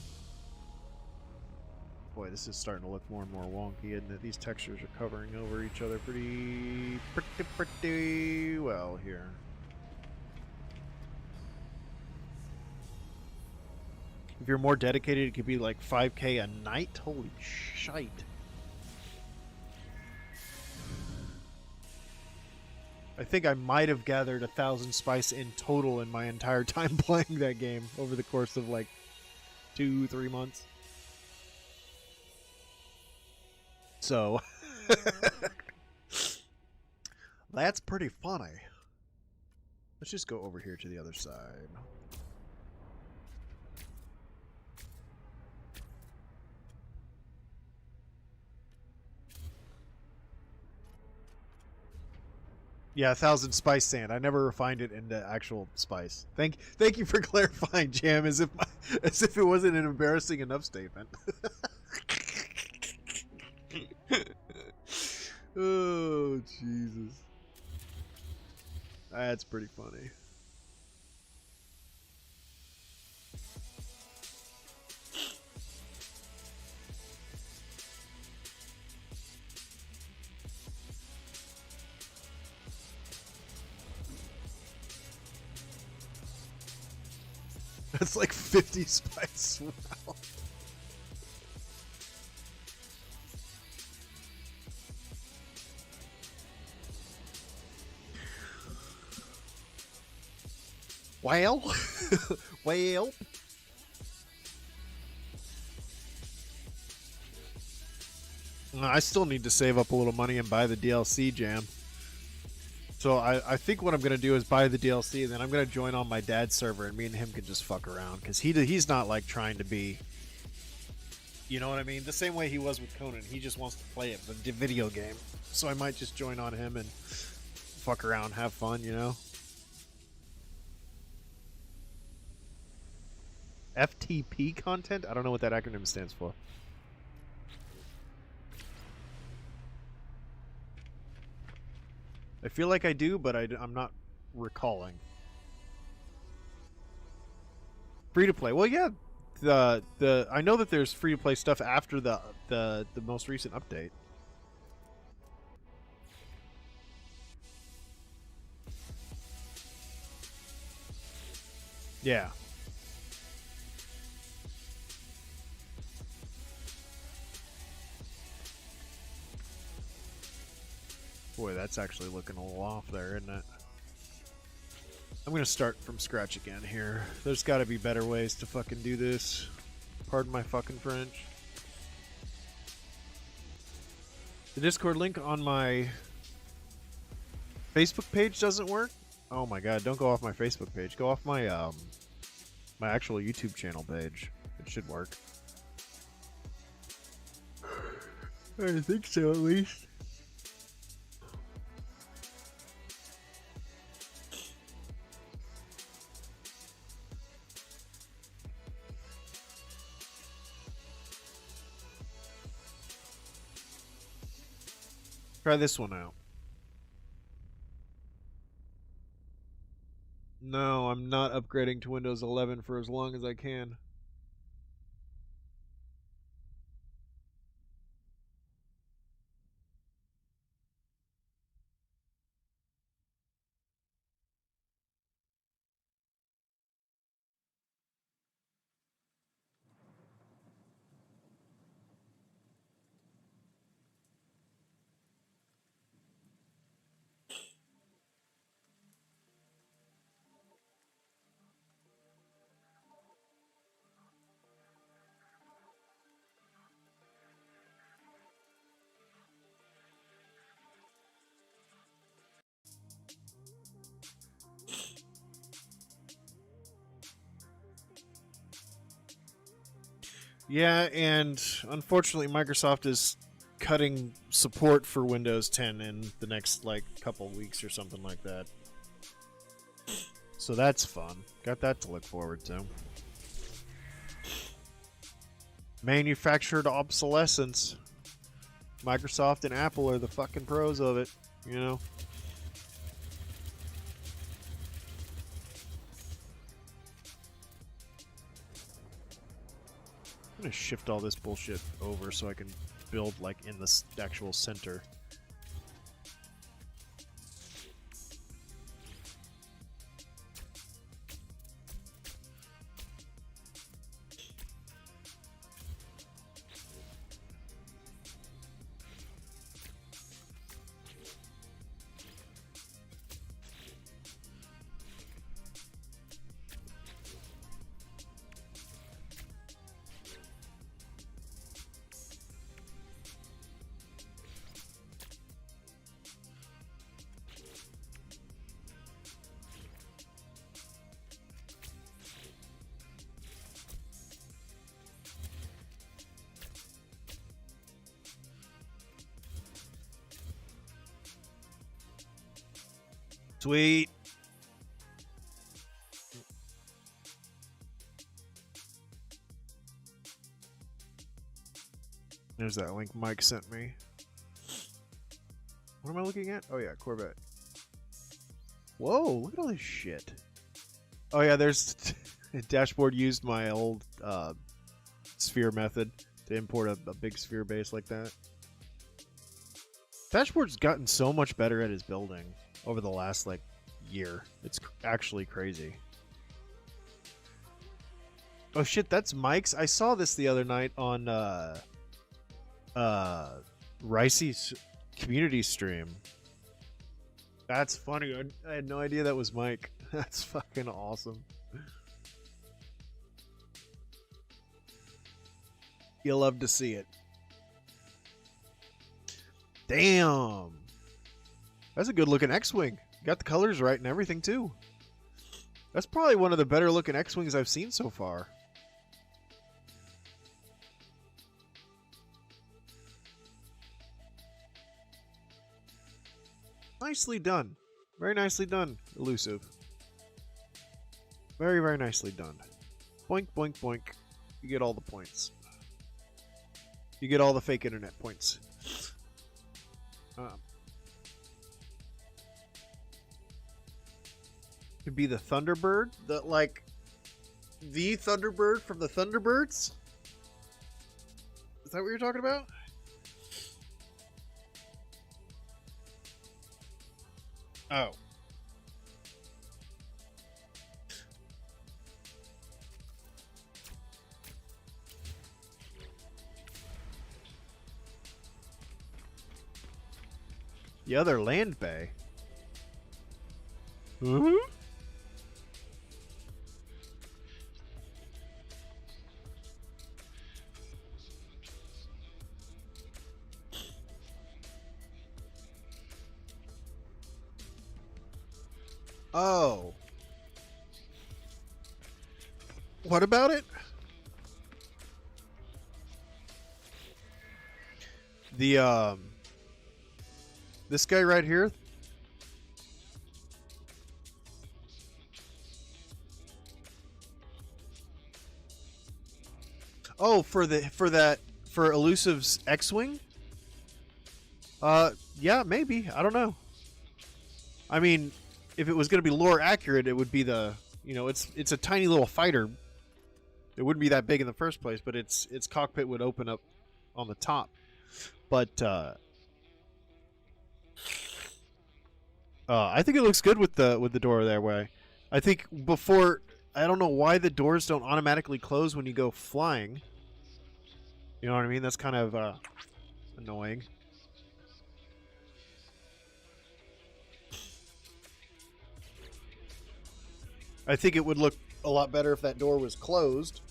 Boy, this is starting to look more and more wonky, isn't it? These textures are covering over each other pretty well here. If you're more dedicated, it could be like 5K a night. Holy shite. I think I might have gathered 1,000 spice in total in my entire time playing that game over the course of like 2-3 months. So, that's pretty funny. Let's just go over here to the other side. Yeah, 1,000 spice sand. I never refined it into actual spice. Thank you for clarifying, Jam, as if it wasn't an embarrassing enough statement. Oh, Jesus. That's pretty funny. That's like 50 spice. Wow. Well, well. I still need to save up a little money and buy the DLC jam. So I think what I'm going to do is buy the DLC, and then I'm going to join on my dad's server, and me and him can just fuck around. Because he's not, like, trying to be... You know what I mean? The same way he was with Conan. He just wants to play it, the video game. So I might just join on him and fuck around, have fun, you know? FTP content? I don't know what that acronym stands for. I feel like I do, but I'm not recalling. Free to play. Well, yeah, I know that there's free to play stuff after the most recent update. Yeah. Boy, that's actually looking a little off there, isn't it? I'm gonna start from scratch again here. There's gotta be better ways to fucking do this. Pardon my fucking French. The Discord link on my Facebook page doesn't work? Oh my god, don't go off my Facebook page. Go off my my actual YouTube channel page. It should work. I think so, at least. Try this one out. No, I'm not upgrading to Windows 11 for as long as I can. Yeah, and unfortunately Microsoft is cutting support for Windows 10 in the next, like, couple weeks or something like that. So that's fun. Got that to look forward to. Manufactured obsolescence. Microsoft and Apple are the fucking pros of it, you know? I'm gonna shift all this bullshit over so I can build, like, in the actual center. Sweet. There's that link Mike sent me. What am I looking at? Oh yeah, Corvette. Whoa, look at all this shit. Oh yeah, there's dashboard used my old sphere method to import a big sphere base like that. Dashboard's gotten so much better at his building over the last, like, year. It's actually crazy. Oh shit, that's Mike's. I saw this the other night on Ricey's community stream. That's funny. I had no idea that was Mike. That's fucking awesome. You'll love to see it. Damn. That's a good looking X-Wing. Got the colors right and everything too. That's probably one of the better looking X-Wings I've seen so far. Nicely done. Very nicely done, Elusive. Very, very nicely done. Boink, boink, boink. You get all the points. You get all the fake internet points. Could be the Thunderbird, the Thunderbird from the Thunderbirds. Is that what you're talking about? Oh. The other land bay. Mm-hmm. Oh. What about it? This guy right here. Oh, for Elusive's X-Wing? Yeah, maybe. I don't know. I mean, if it was going to be lore accurate, it would be it's a tiny little fighter. It wouldn't be that big in the first place, but its cockpit would open up on the top. But I think it looks good with the door that way. I think I don't know why the doors don't automatically close when you go flying. You know what I mean? That's kind of annoying. I think it would look a lot better if that door was closed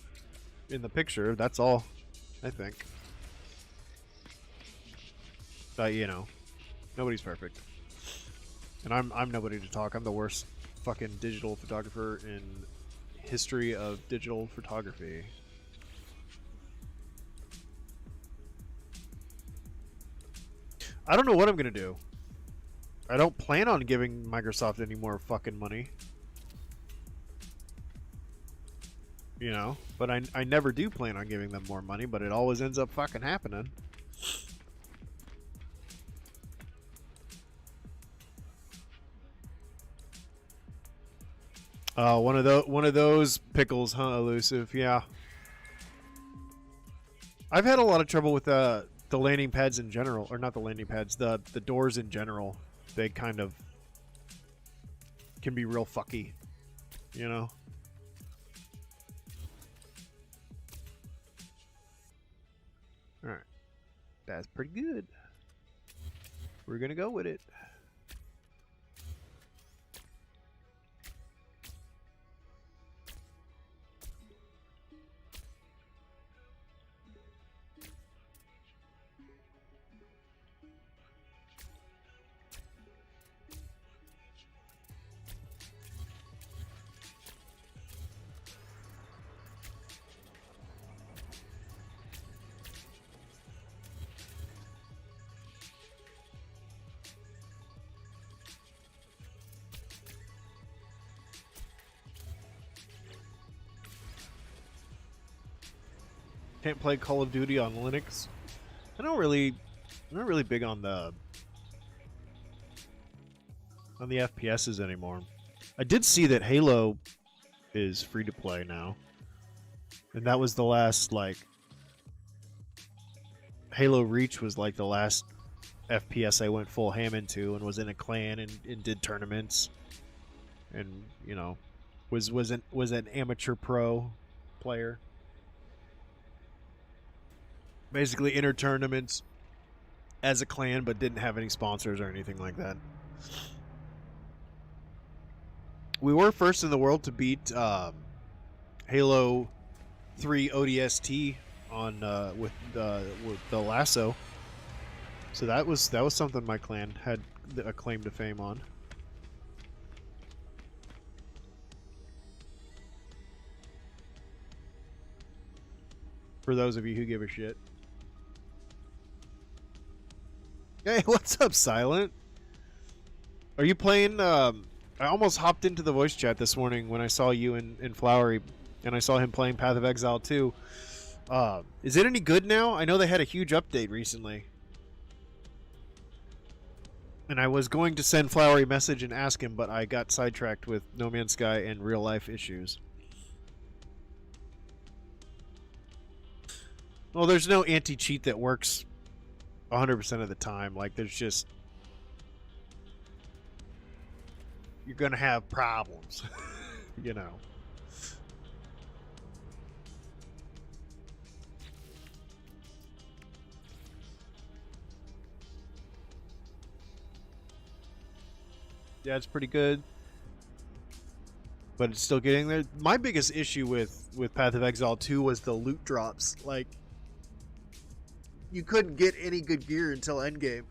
in the picture. That's all, I think. But, nobody's perfect. And I'm nobody to talk. I'm the worst fucking digital photographer in history of digital photography. I don't know what I'm gonna do. I don't plan on giving Microsoft any more fucking money. But I never do plan on giving them more money, but it always ends up fucking happening. One of those pickles, huh, Elusive? Yeah. I've had a lot of trouble with the landing pads in general, or not the landing pads, the doors in general. They kind of can be real fucky, Alright. That's pretty good. We're gonna go with it. Can't play Call of Duty on Linux. I'm not really big on the FPSs anymore. I did see that Halo is free to play now, and that was the last Halo Reach was the last FPS I went full ham into, and was in a clan and did tournaments, and was an amateur pro player. Basically entered tournaments as a clan, but didn't have any sponsors or anything like that. We were first in the world to beat Halo 3 ODST on with the lasso. So that was something my clan had a claim to fame on. For those of you who give a shit. Hey, what's up, Silent? Are you playing? I almost hopped into the voice chat this morning when I saw you in Flowery, and I saw him playing Path of Exile 2. Is it any good now? I know they had a huge update recently. And I was going to send Flowery a message and ask him, but I got sidetracked with No Man's Sky and real life issues. Well, there's no anti-cheat that works 100% of the time. Like, there's just... You're gonna have problems. You know. Yeah, it's pretty good. But it's still getting there. My biggest issue with Path of Exile 2 was the loot drops. Like, you couldn't get any good gear until endgame.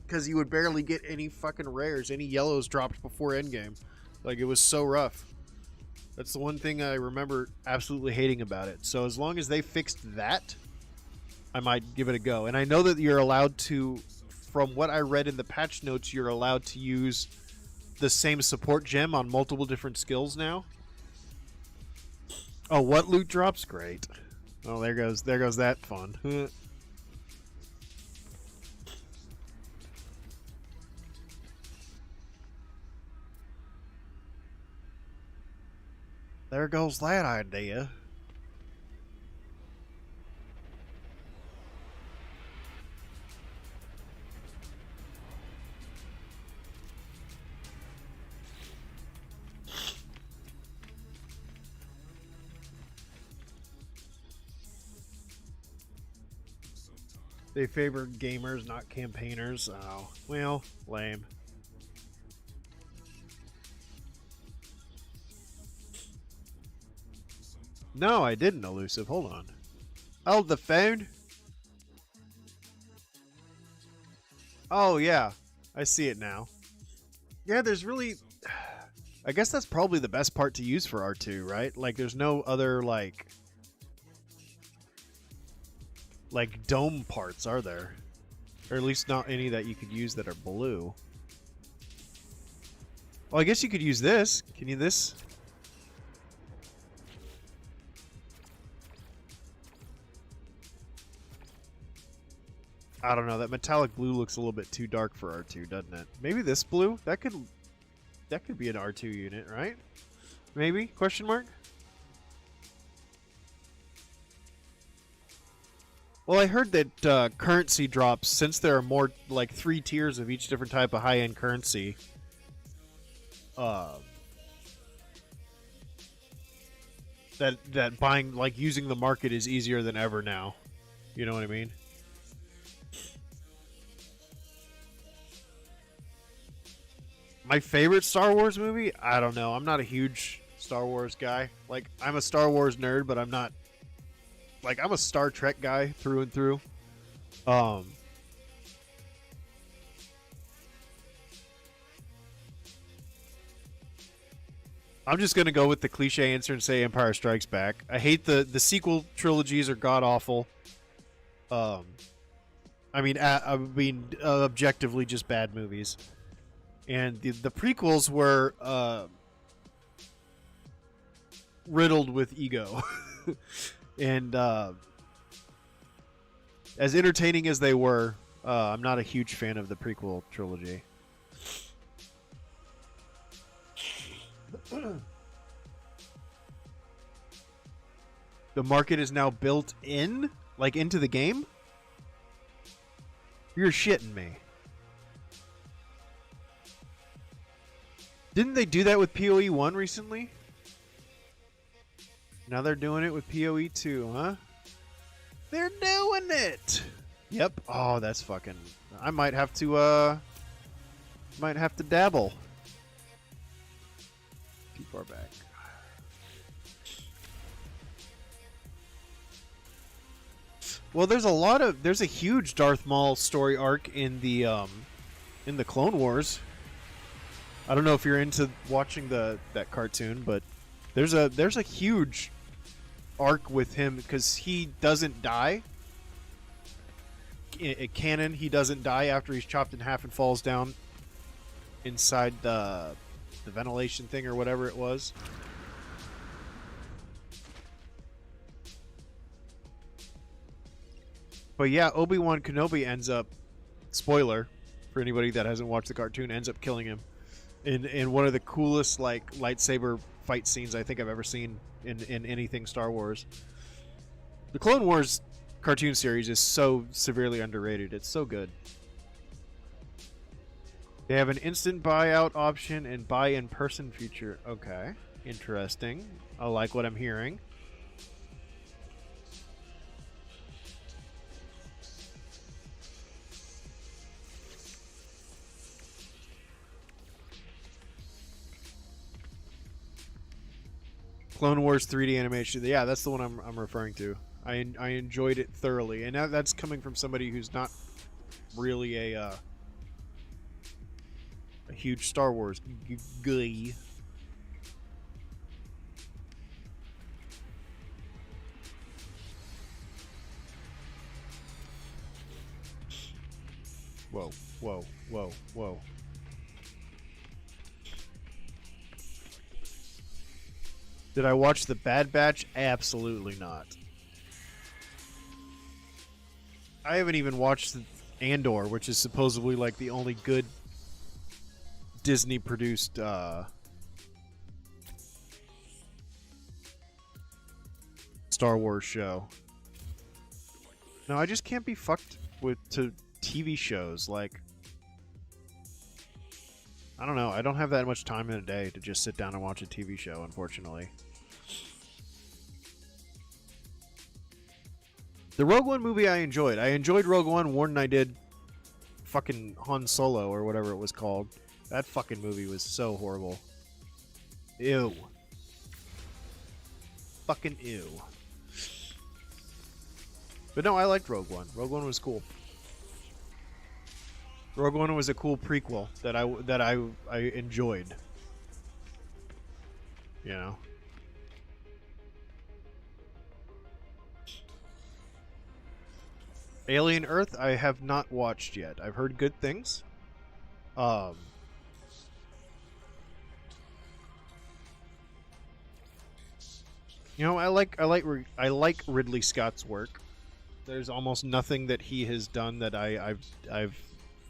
Because you would barely get any fucking rares, any yellows dropped before endgame. Like, it was so rough. That's the one thing I remember absolutely hating about it. So as long as they fixed that, I might give it a go. And I know that you're allowed to, from what I read in the patch notes, you're allowed to use the same support gem on multiple different skills now. Oh, what loot drops? Great. Oh, there goes that fun. There goes that idea. They favor gamers, not campaigners. Oh, well, lame. No, I didn't, Elusive. Hold on. Hold the phone. Oh, yeah. I see it now. Yeah, there's really... I guess that's probably the best part to use for R2, right? Like, there's no other, like dome parts, are there? Or at least not any that you could use that are blue. Well, I guess you could use this. Can you this? I don't know. That metallic blue looks a little bit too dark for R2, doesn't it? Maybe this blue? That could be an R2 unit, right? Maybe? Question mark? Well, I heard that currency drops, since there are more, like 3 tiers of each different type of high-end currency, that buying, like, using the market is easier than ever now. You know what I mean? My favorite Star Wars movie? I don't know. I'm not a huge Star Wars guy. Like, I'm a Star Wars nerd, but I'm not... Like, I'm a Star Trek guy through and through. I'm just going to go with the cliche answer and say Empire Strikes Back. I hate the sequel trilogies are god-awful. I mean, objectively just bad movies. And the prequels were riddled with ego. And as entertaining as they were, I'm not a huge fan of the prequel trilogy. The market is now built in? Like, into the game? You're shitting me. Didn't they do that with PoE 1 recently? Now they're doing it with PoE 2, huh? They're doing it! Yep. Oh, that's fucking... I might have to dabble. Too far back. Well, there's a huge Darth Maul story arc in the Clone Wars. I don't know if you're into watching that cartoon, but there's a huge arc with him because he doesn't die. In canon, he doesn't die after he's chopped in half and falls down inside the ventilation thing or whatever it was. But yeah, Obi-Wan Kenobi ends up, spoiler for anybody that hasn't watched the cartoon, ends up killing him in one of the coolest like lightsaber fight scenes I think I've ever seen in anything Star Wars. The Clone Wars cartoon series is so severely underrated. It's so good. They have an instant buyout option and buy in person feature. Okay, interesting. I like what I'm hearing. Clone Wars 3D animation. Yeah, that's the one I'm referring to. I enjoyed it thoroughly, and that's coming from somebody who's not really a huge Star Wars guy. Whoa, whoa, whoa, whoa. Did I watch The Bad Batch? Absolutely not. I haven't even watched Andor, which is supposedly like the only good Disney produced Star Wars show. No, I just can't be fucked to TV shows. Like, I don't know. I don't have that much time in a day to just sit down and watch a TV show, unfortunately. The Rogue One movie I enjoyed. I enjoyed Rogue One more than I did fucking Han Solo or whatever it was called. That fucking movie was so horrible. Ew. Fucking ew. But no, I liked Rogue One. Rogue One was cool. Rogue One was a cool prequel that I enjoyed. You know. Alien Earth, I have not watched yet. I've heard good things. You know, I like Ridley Scott's work. There's almost nothing that he has done that I've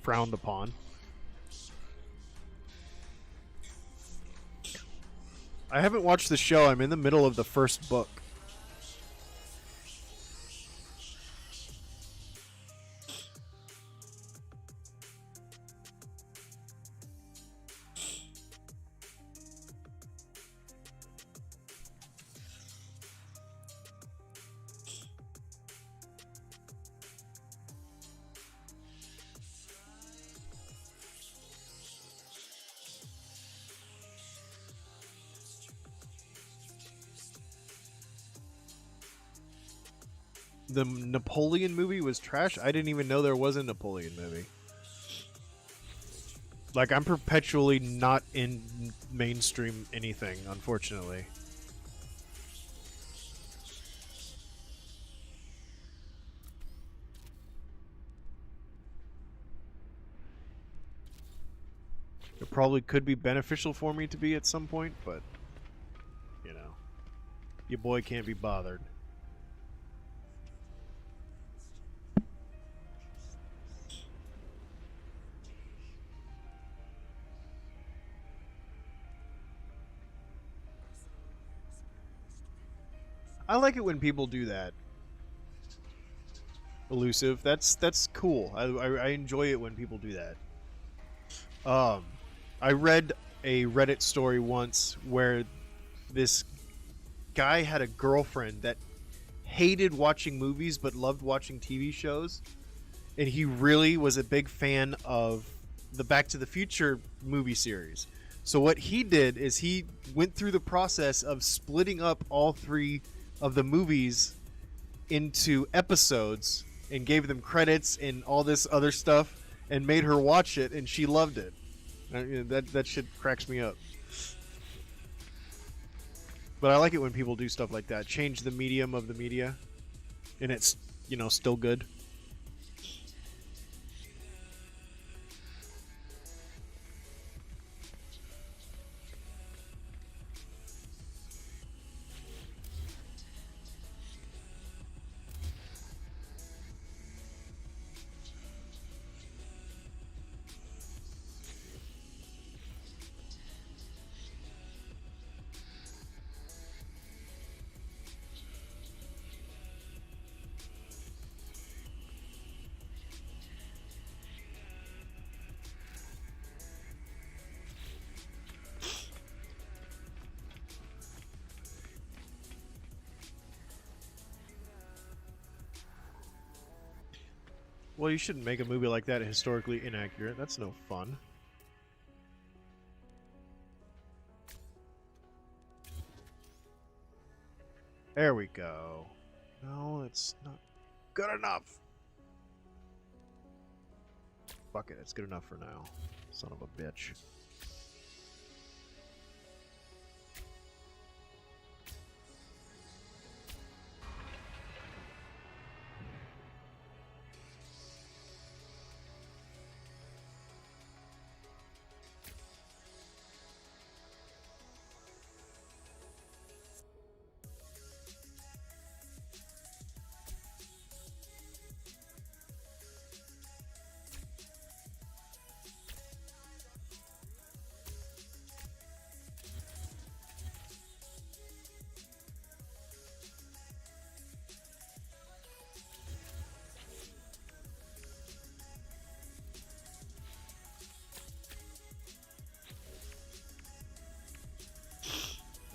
frowned upon. I haven't watched the show. I'm in the middle of the first book. The Napoleon movie was trash. I didn't even know there was a Napoleon movie. Like, I'm perpetually not in mainstream anything, unfortunately. It probably could be beneficial for me to be at some point, but, you know, your boy can't be bothered. I like it when people do that. Elusive. That's cool. I enjoy it when people do that. I read a Reddit story once where this guy had a girlfriend that hated watching movies but loved watching TV shows, and he really was a big fan of the Back to the Future movie series. So what he did is he went through the process of splitting up all 3 of the movies into episodes and gave them credits and all this other stuff and made her watch it, and she loved it. That shit cracks me up. But I like it when people do stuff like that. Change the medium of the media, and it's, you know, still good. Well, you shouldn't make a movie like that historically inaccurate. That's no fun. There we go. No, it's not good enough. Fuck it, it's good enough for now. Son of a bitch.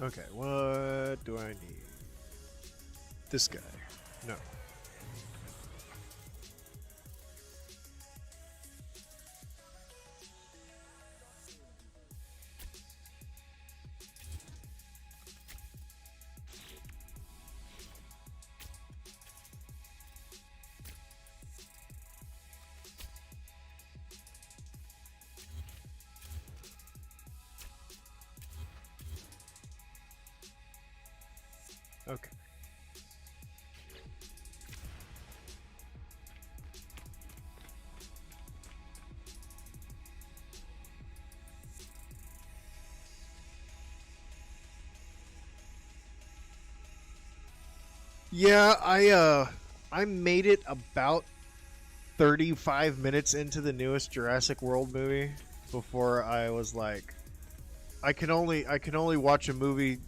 Okay, what do I need? This guy. No. Okay. Yeah, I made it about 35 minutes into the newest Jurassic World movie before I was like, I can only watch a movie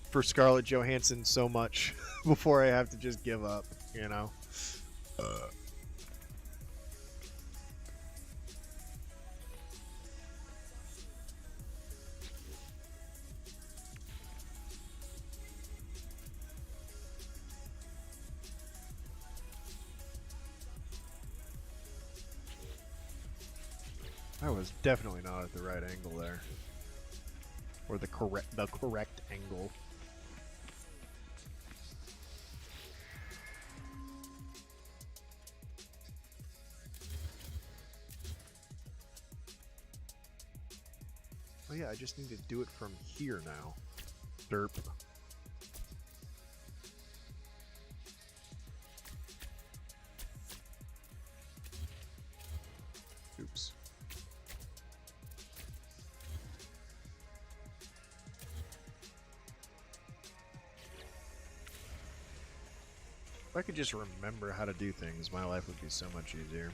for Scarlett Johansson so much before I have to just give up, you know? I was definitely not at the right angle there. Or the correct angle. Oh yeah, I just need to do it from here now. Derp. Oops. If I could just remember how to do things, my life would be so much easier.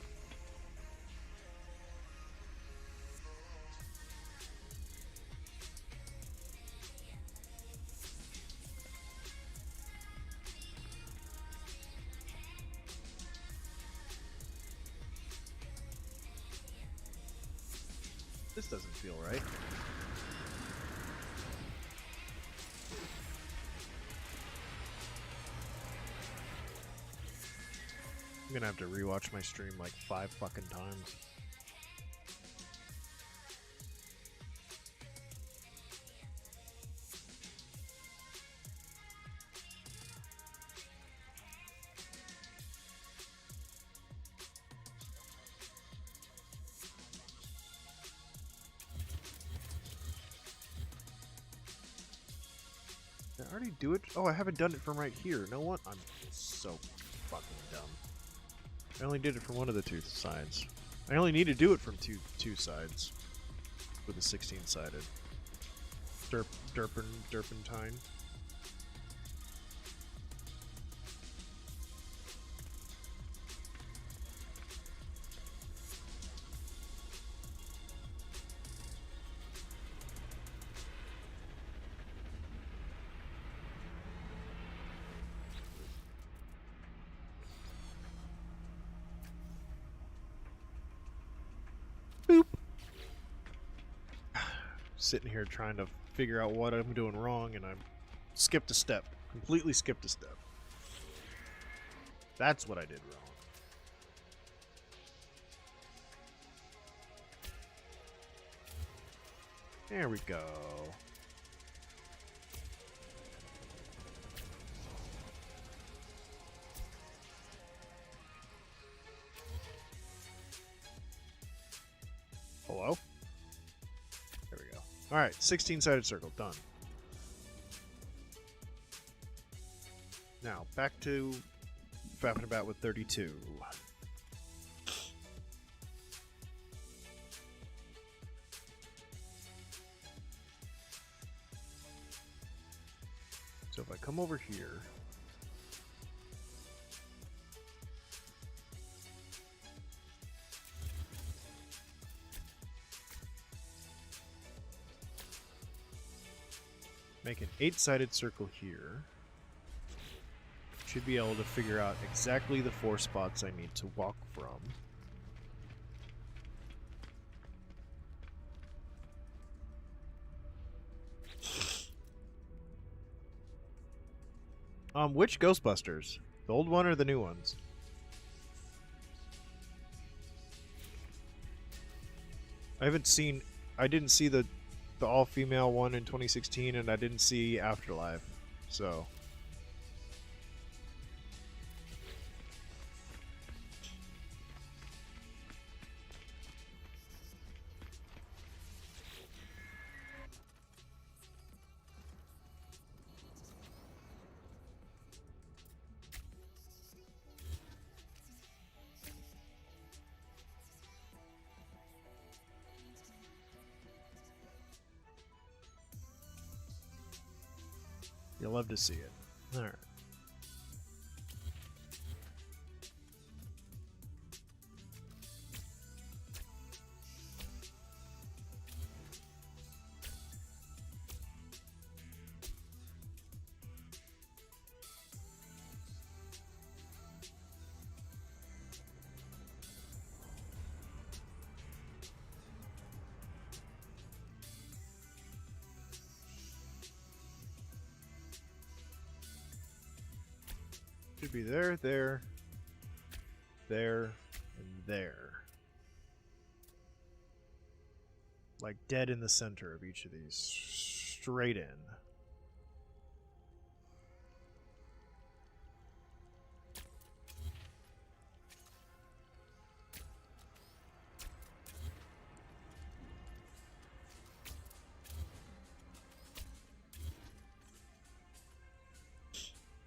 This doesn't feel right. I'm gonna have to rewatch my stream like 5 fucking times. Did I already do it? Oh, I haven't done it from right here. You know what? I'm so fucking dumb. I only did it from one of the two sides. I only need to do it from two sides with a 16-sided. Derpentine. Boop. Sitting here trying to figure out what I'm doing wrong, and I skipped a step. Completely skipped a step. That's what I did wrong. There we go. Hello? There we go. Alright, 16-sided circle, done. Now, back to faffing about with 32. So if I come over here, make an 8-sided circle here, should be able to figure out exactly the 4 spots I need to walk from. Which Ghostbusters? The old one or the new ones? I didn't see the all-female one in 2016, and I didn't see Afterlife, so... You'll love to see it. Alright. Should be there, there, there, and there. Like dead in the center of each of these. Straight in.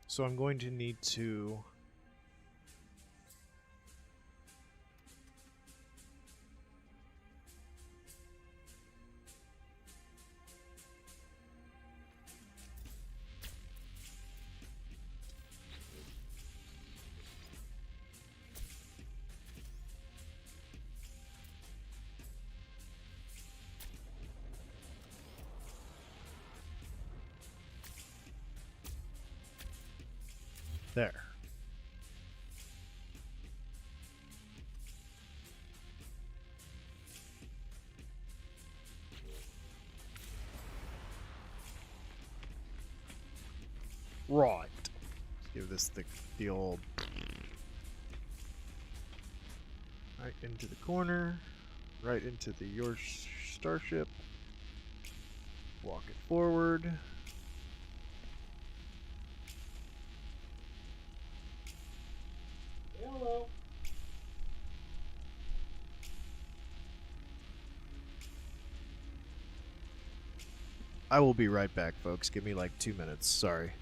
So I'm going to need to there. Right. Let's give this the old right into the corner, right into your starship. Walk it forward. Hello. I will be right back, folks. Give me like 2 minutes. Sorry.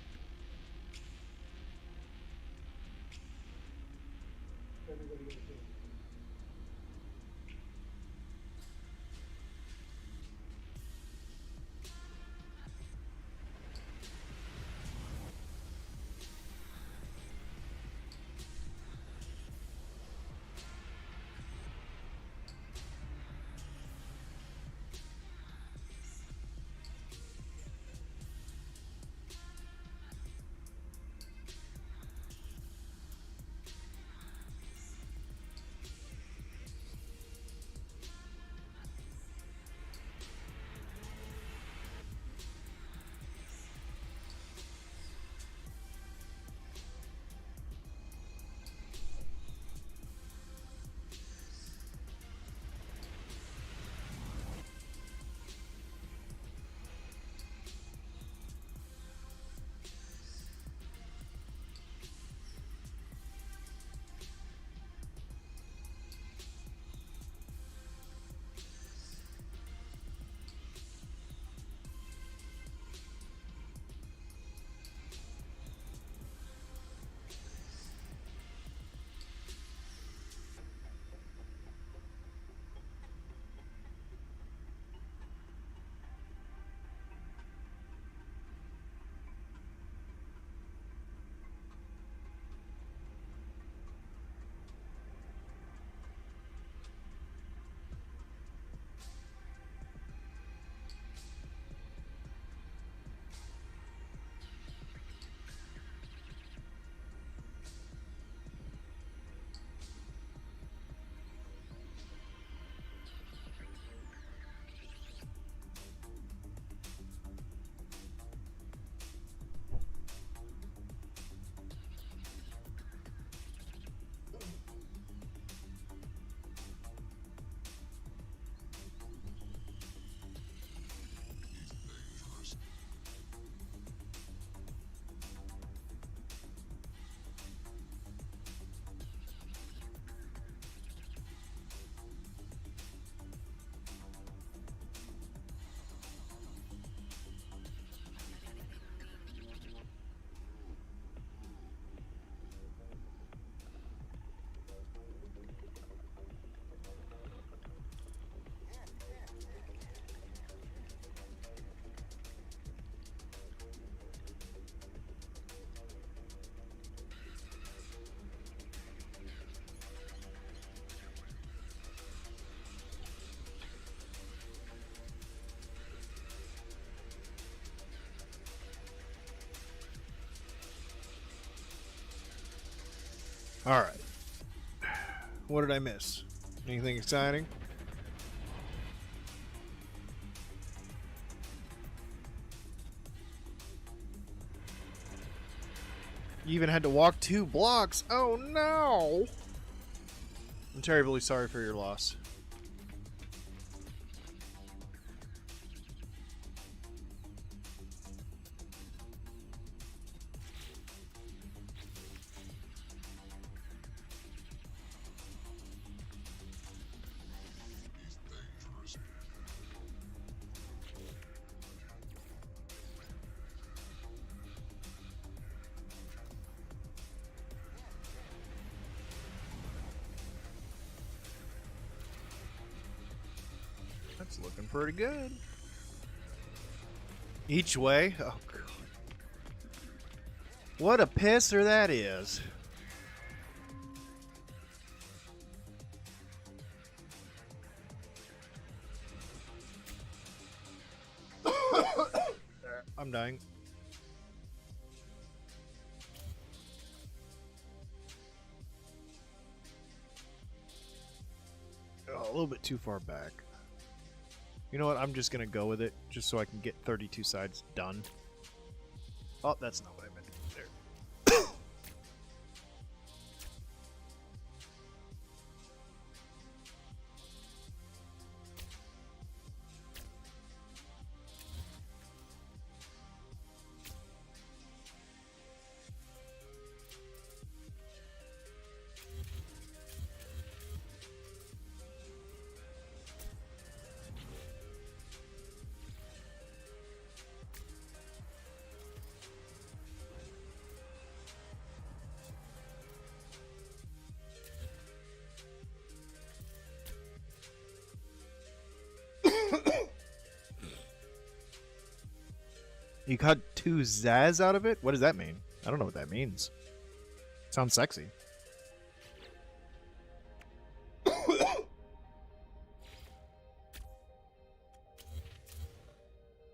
Alright. What did I miss? Anything exciting? You even had to walk 2 blocks. Oh no! I'm terribly sorry for your loss. That's looking pretty good. Each way? Oh, God. What a pisser that is. I'm dying. Oh, a little bit too far back. You know what? I'm just gonna go with it, just so I can get 32 sides done. Oh, that's not what I meant to do there. You got 2 zazz out of it? What does that mean? I don't know what that means. Sounds sexy.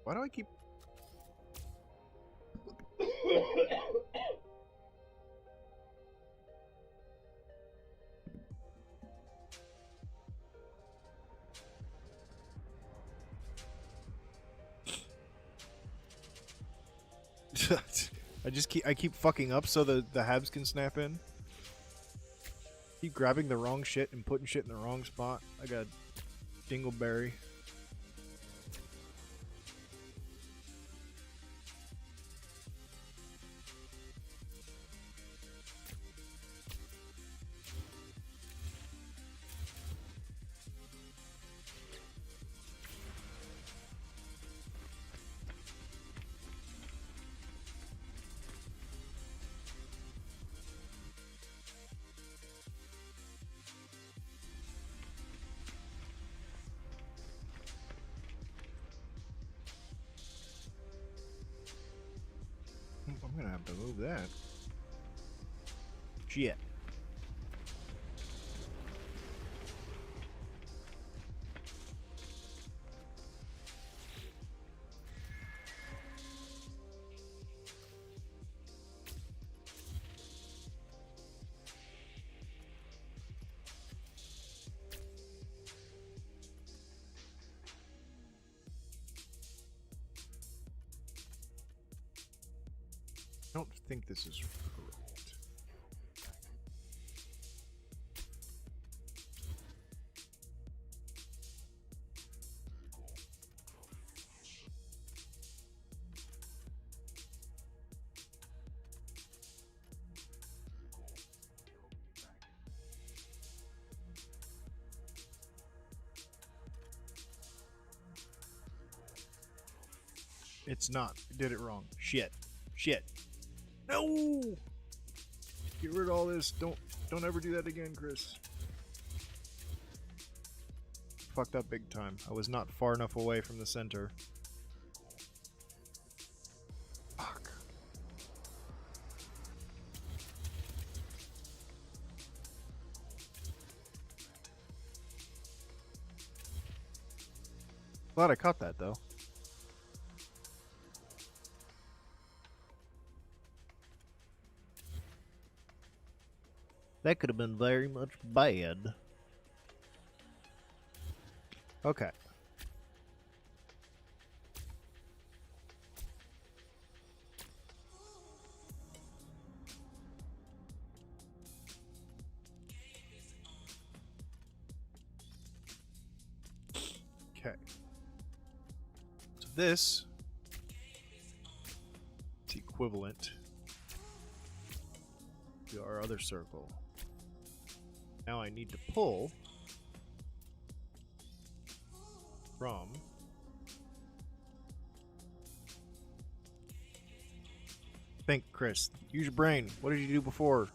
Why do I keep... I keep fucking up so the habs can snap in. Keep grabbing the wrong shit and putting shit in the wrong spot. I got dingleberry. I'm gonna have to move that. Shit. I don't think this is correct. It's not. I did it wrong. Shit. Shit. No! Get rid of all this. Don't ever do that again, Chris. Fucked up big time. I was not far enough away from the center. Fuck. Glad I caught that though. That could have been very much bad. Okay. Okay. So this is equivalent to our other circle. Now I need to pull from think, Chris. Use your brain. What did you do before?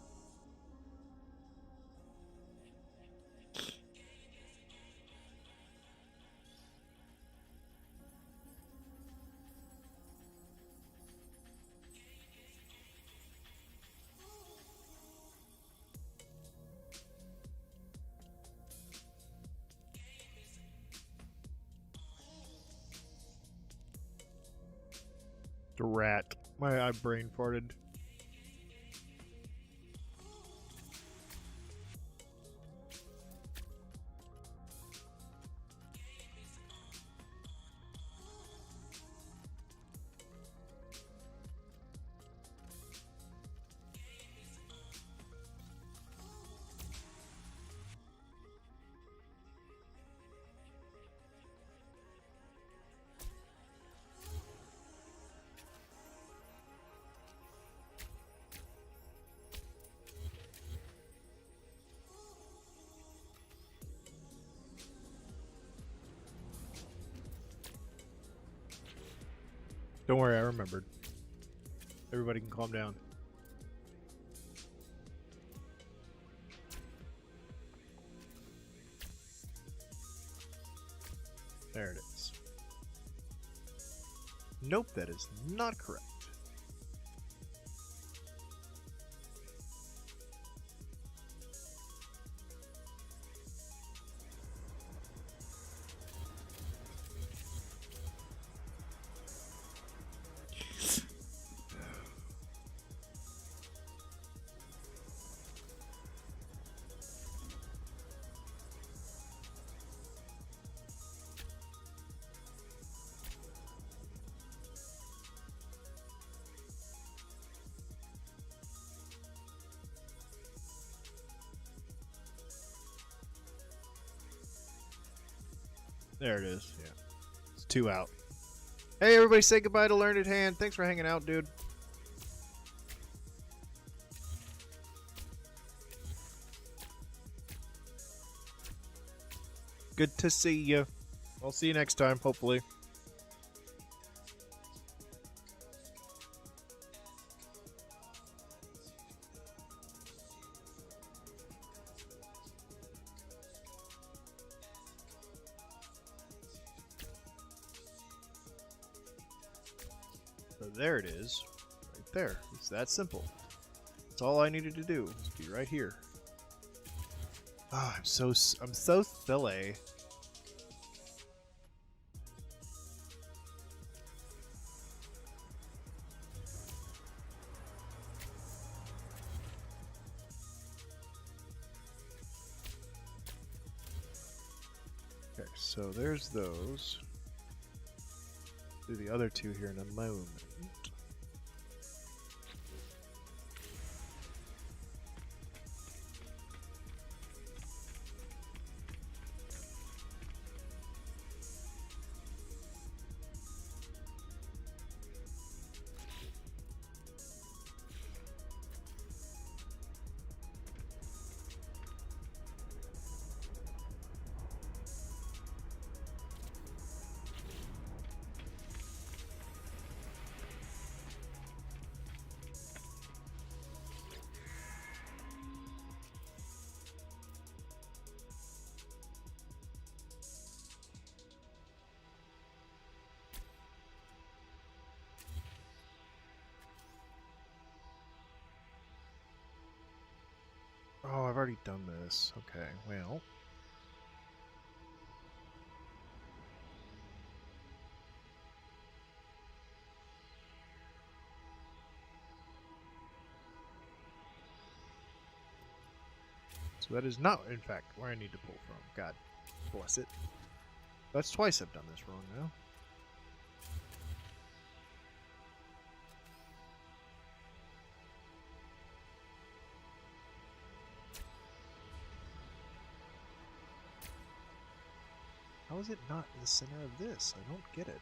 The rat. My brain farted. Don't worry, I remembered. Everybody can calm down. There it is. Nope, that is not correct. There it is. Yeah. It's 2 out. Hey, everybody, say goodbye to Learned Hand. Thanks for hanging out, dude. Good to see you. I'll see you next time, hopefully. So there it is. Right there. It's that simple. That's all I needed to do. Was be right here. Ah, I'm so silly. Okay, so there's those. Do the other 2 here in a moment. Oh, I've already done this. Okay, well. So that is not, in fact, where I need to pull from. God bless it. That's twice I've done this wrong now. How is it not in the center of this? I don't get it.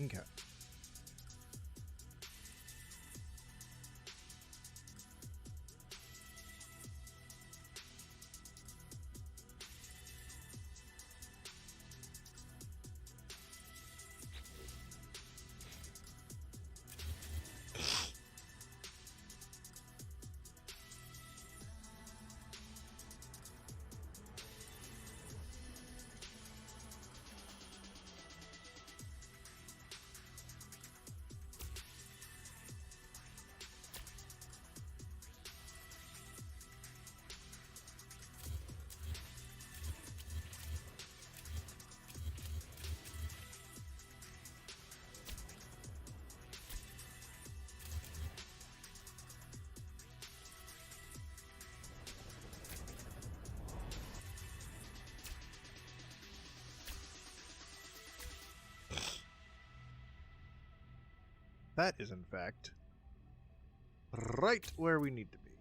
Okay. That is, in fact, right where we need to be.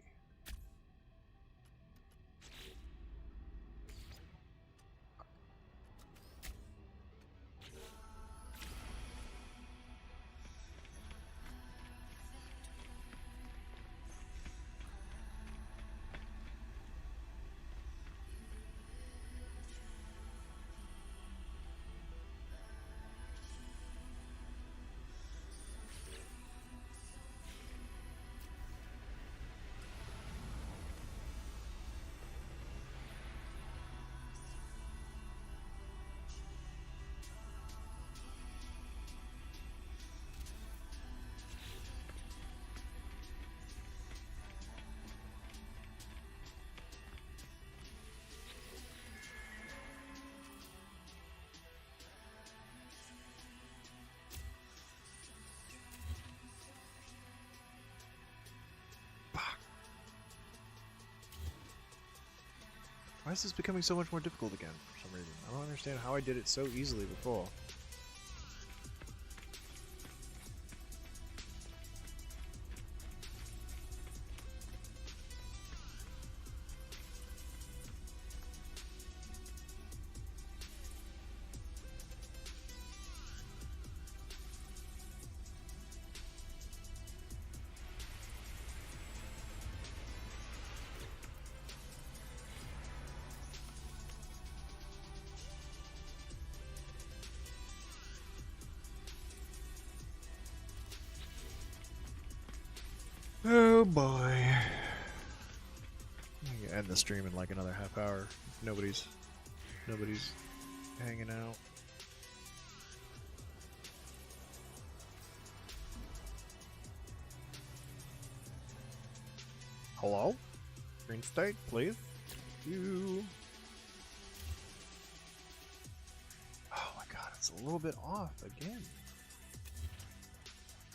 Why is this becoming so much more difficult again for some reason? I don't understand how I did it so easily before. Oh boy. I can end the stream in like another half hour. Nobody's hanging out. Hello? Green state, please. You. Oh my god, it's a little bit off again.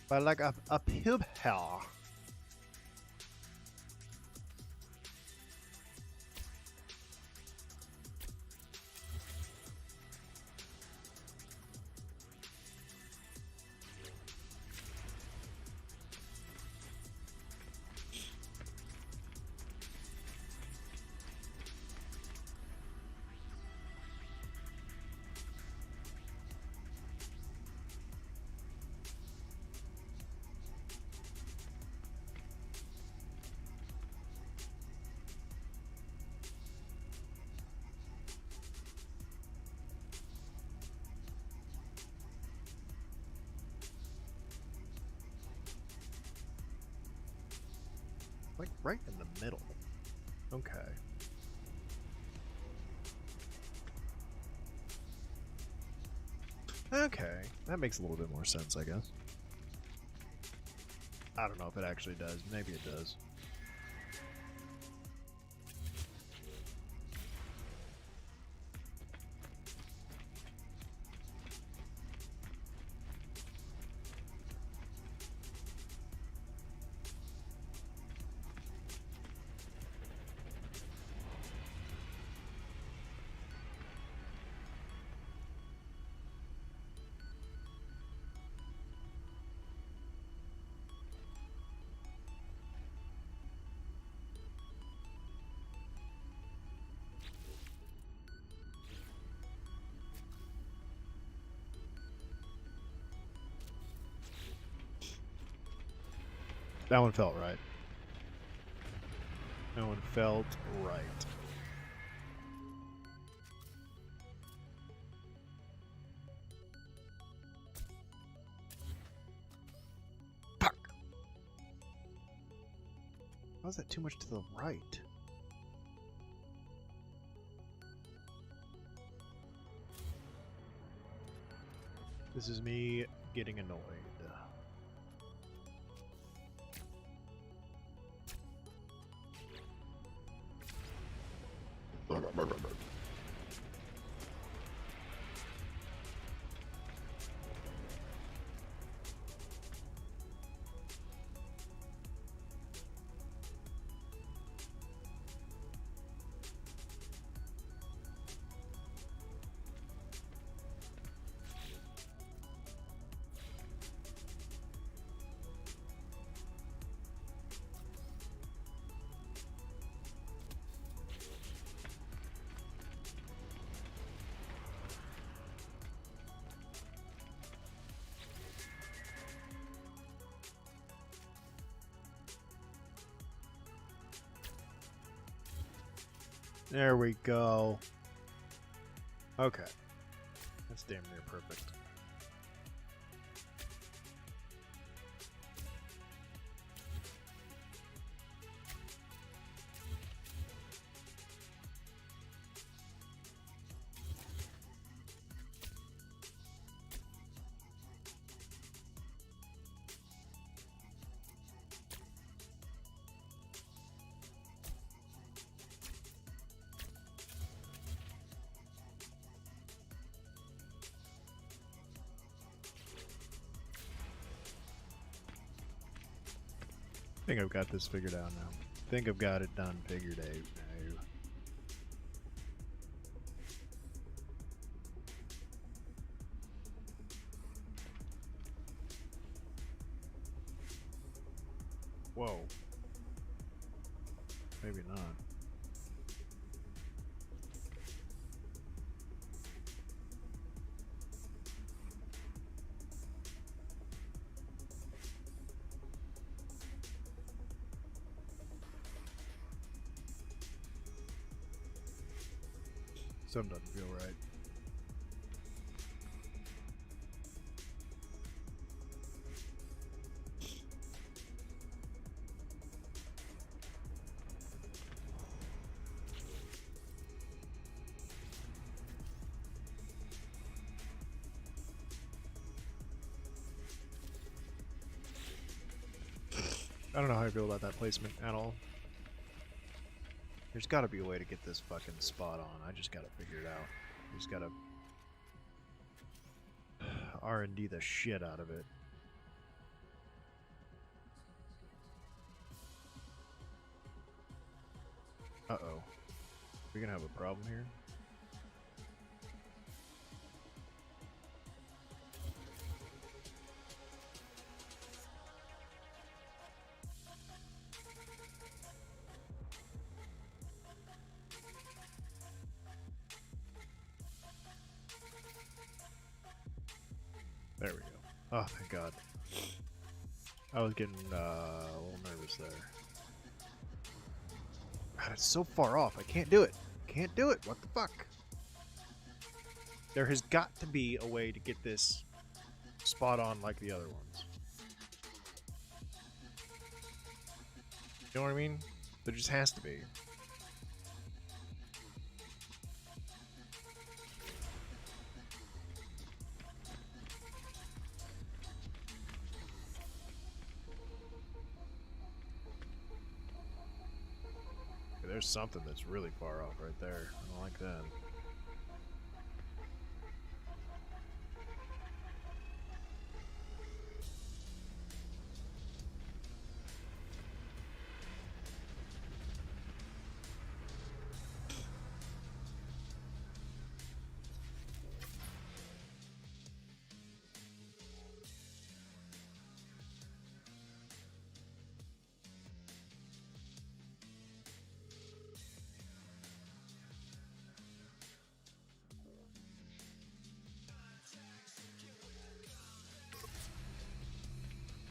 But like a pub hair. Like right in the middle. Okay. Okay, that makes a little bit more sense, I guess. I don't know if it actually does. Maybe it does. That one felt right. That one felt right. Fuck! How is that too much to the right? This is me getting annoyed. There we go. Okay. That's damn near perfect. I think I've got this figured out now. I think I've got it done, figured out now. Whoa. Maybe not. Something doesn't feel right. I don't know how I feel about that placement at all. There's got to be a way to get this fucking spot on. I just got to figure it out. I just got to RnD the shit out of it. Uh-oh. We're gonna have a problem here? There we go. Oh, thank God. I was getting a little nervous there. God, it's so far off. I can't do it. Can't do it. What the fuck? There has got to be a way to get this spot on like the other ones. You know what I mean? There just has to be. There's something that's really far off right there. I don't like that.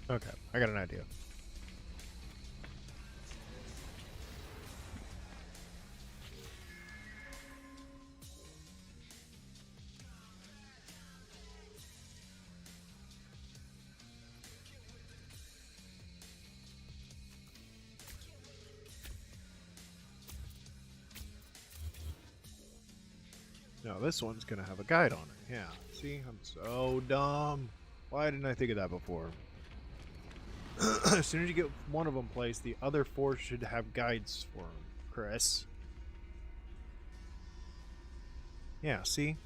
Okay, I got an idea. Now this one's gonna have a guide on it. Yeah, see? I'm so dumb. Why didn't I think of that before? As soon as you get one of them placed, the other four should have guides for them, Chris. Yeah, see?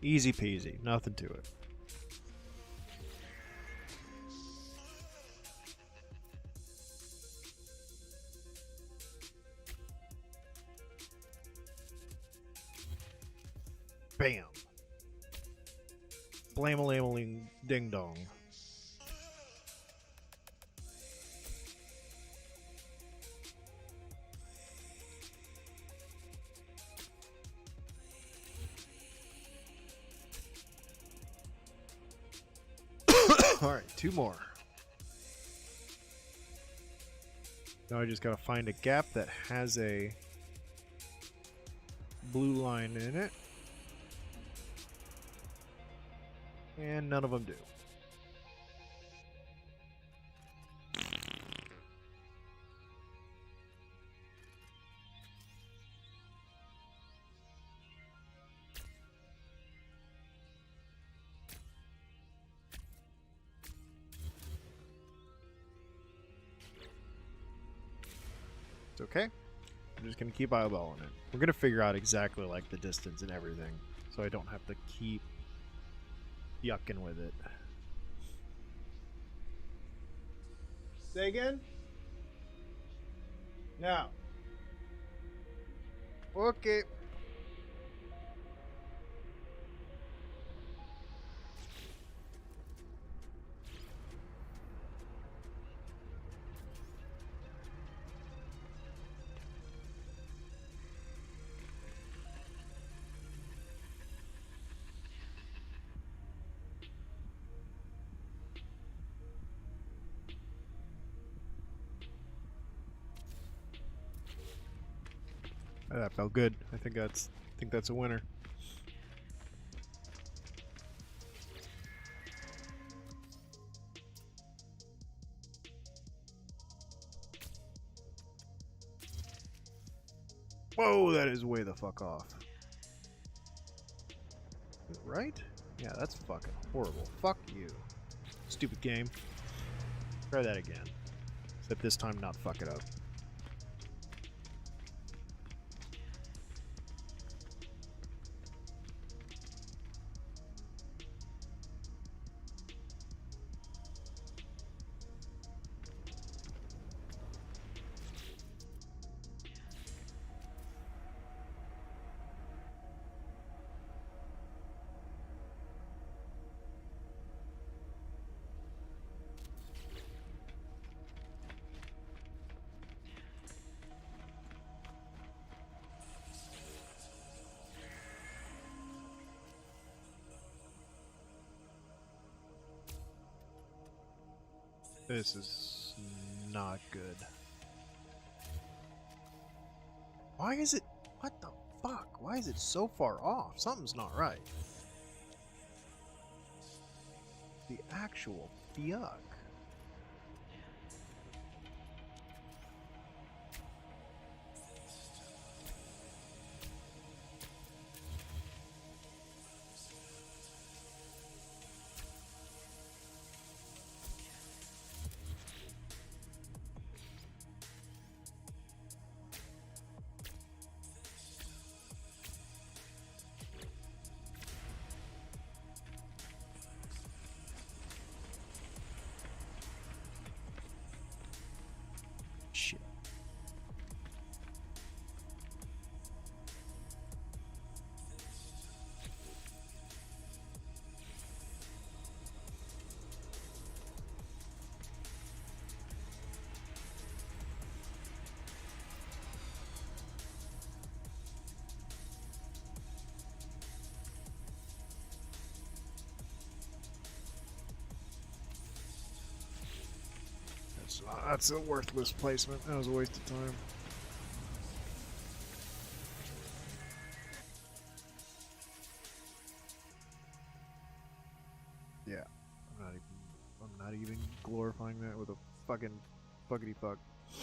Easy peasy, nothing to it. Bam. Blam-a-lam-a-ling ding-dong. Alright, two more. Now I just gotta find a gap that has a blue line in it. And none of them do. Okay. I'm just gonna keep eyeballing it. We're gonna figure out exactly like the distance and everything. so I don't have to keep yucking with it. Say again? No. Okay. That felt good. I think that's a winner. Whoa, that is way the fuck off. Right? Yeah, that's fucking horrible. Fuck you. Stupid game. Try that again. Except this time not fuck it up. This is not good. Why is it... What the fuck? Why is it so far off? Something's not right. The actual yuck. Shit. That's a worthless placement. That was a waste of time. Yeah, I'm not even glorifying that with a fucking fuckity fuck. I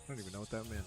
don't even know what that meant.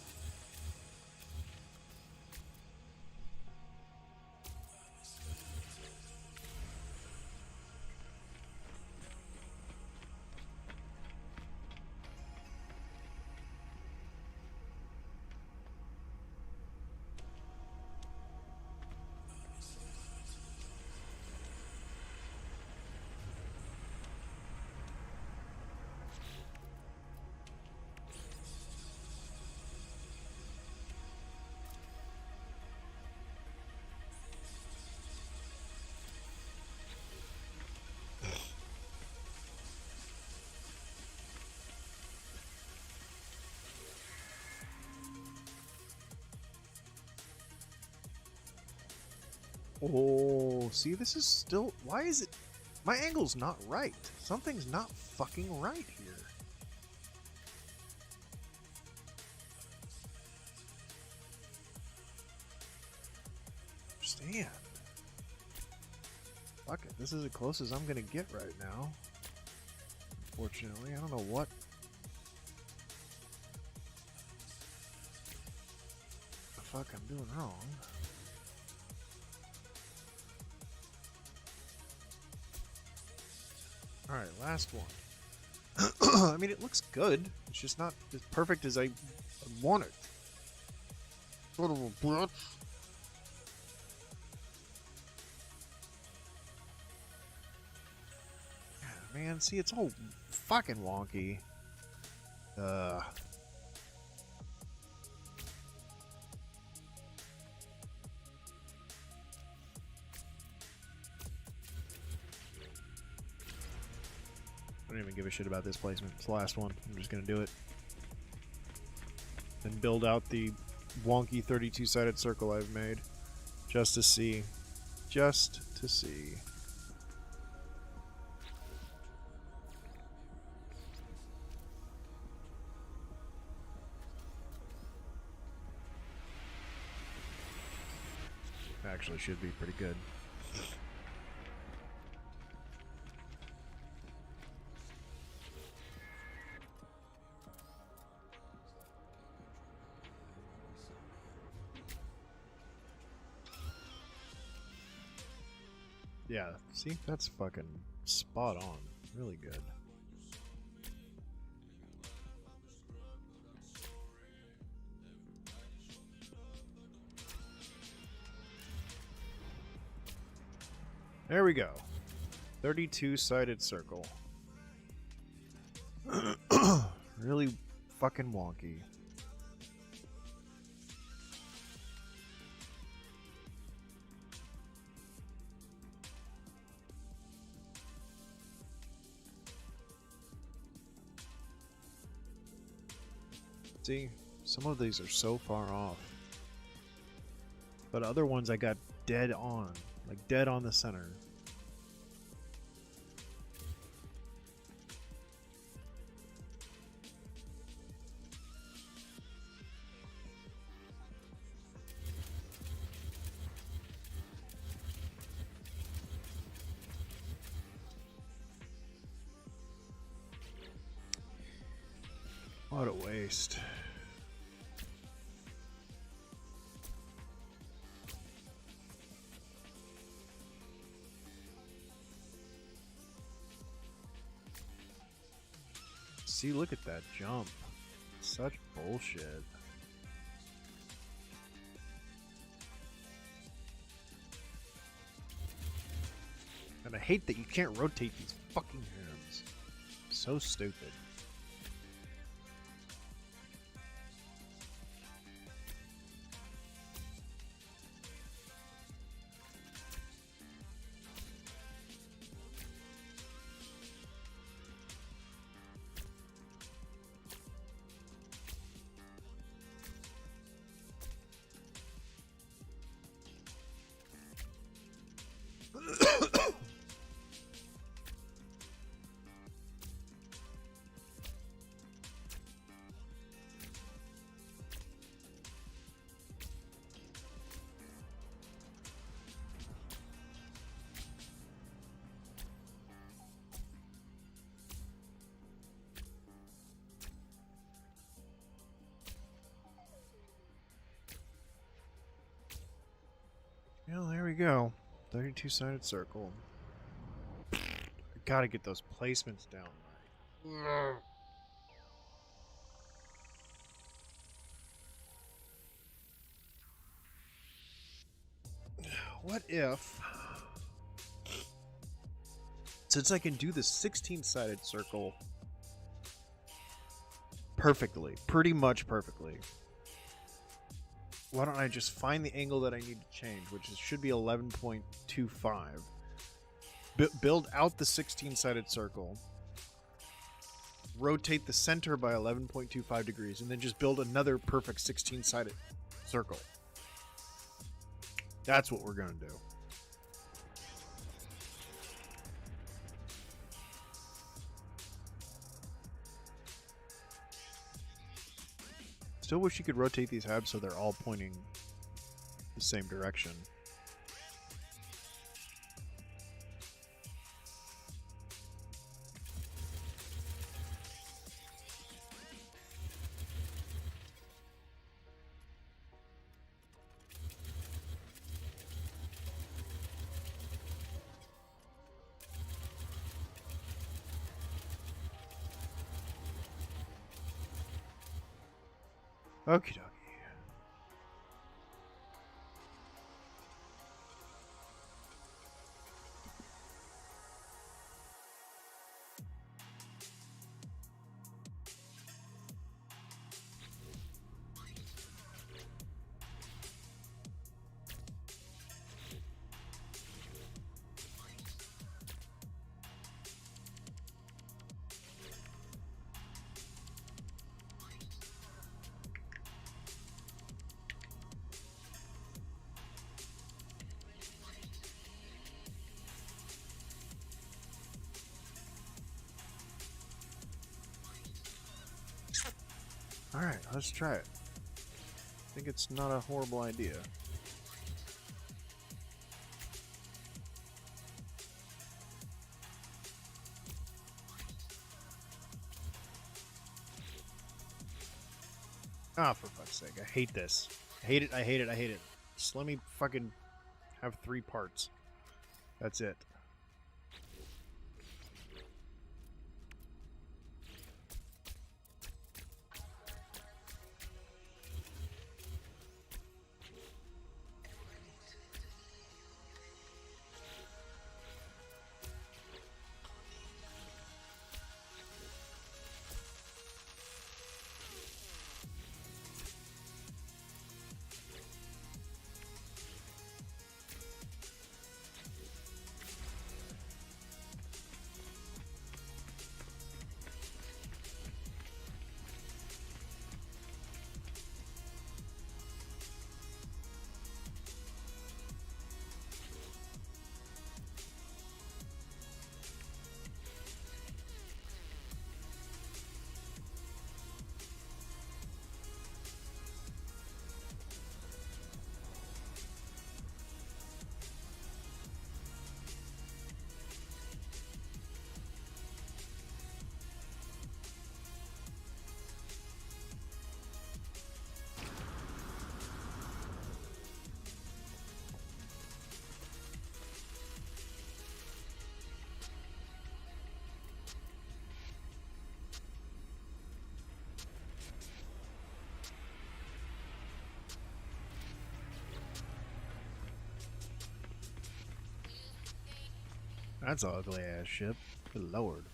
Oh, see, this is still... Why is it... My angle's not right. Something's not fucking right here. Understand. Fuck it. This is as close as I'm gonna get right now. Unfortunately, I don't know what... the fuck I'm doing wrong. Alright, last one. I mean, it looks good. It's just not as perfect as I want it. Sort of a bitch. man. See, it's all fucking wonky. I don't even give a shit about this placement. It's the last one. I'm just gonna do it. And build out the wonky 32-sided circle I've made. Just to see. Just to see. Actually should be pretty good. Yeah, see? That's fucking spot on. Really good. There we go. 32-sided circle. Really fucking wonky. See, some of these are so far off. But other ones I got dead on. Like dead on the center. What a waste. See, look at that jump. Such bullshit. And I hate that you can't rotate these fucking hands. So stupid. Well, there we go. 32-sided circle. I gotta get those placements down right. What if, since I can do the 16-sided circle perfectly, pretty much perfectly, why don't I just find the angle that I need to change, which should be 11.25. Build out the 16-sided circle. Rotate the center by 11.25 degrees, and then just build another perfect 16-sided circle. That's what we're going to do. Still wish you could rotate these halves so they're all pointing the same direction. Okie dokie. Alright, let's try it. I think it's not a horrible idea. Ah, for fuck's sake, I hate this. I hate it, I hate it, I hate it. Just let me fucking have 3 parts. That's it. That's an ugly ass ship. Good lord.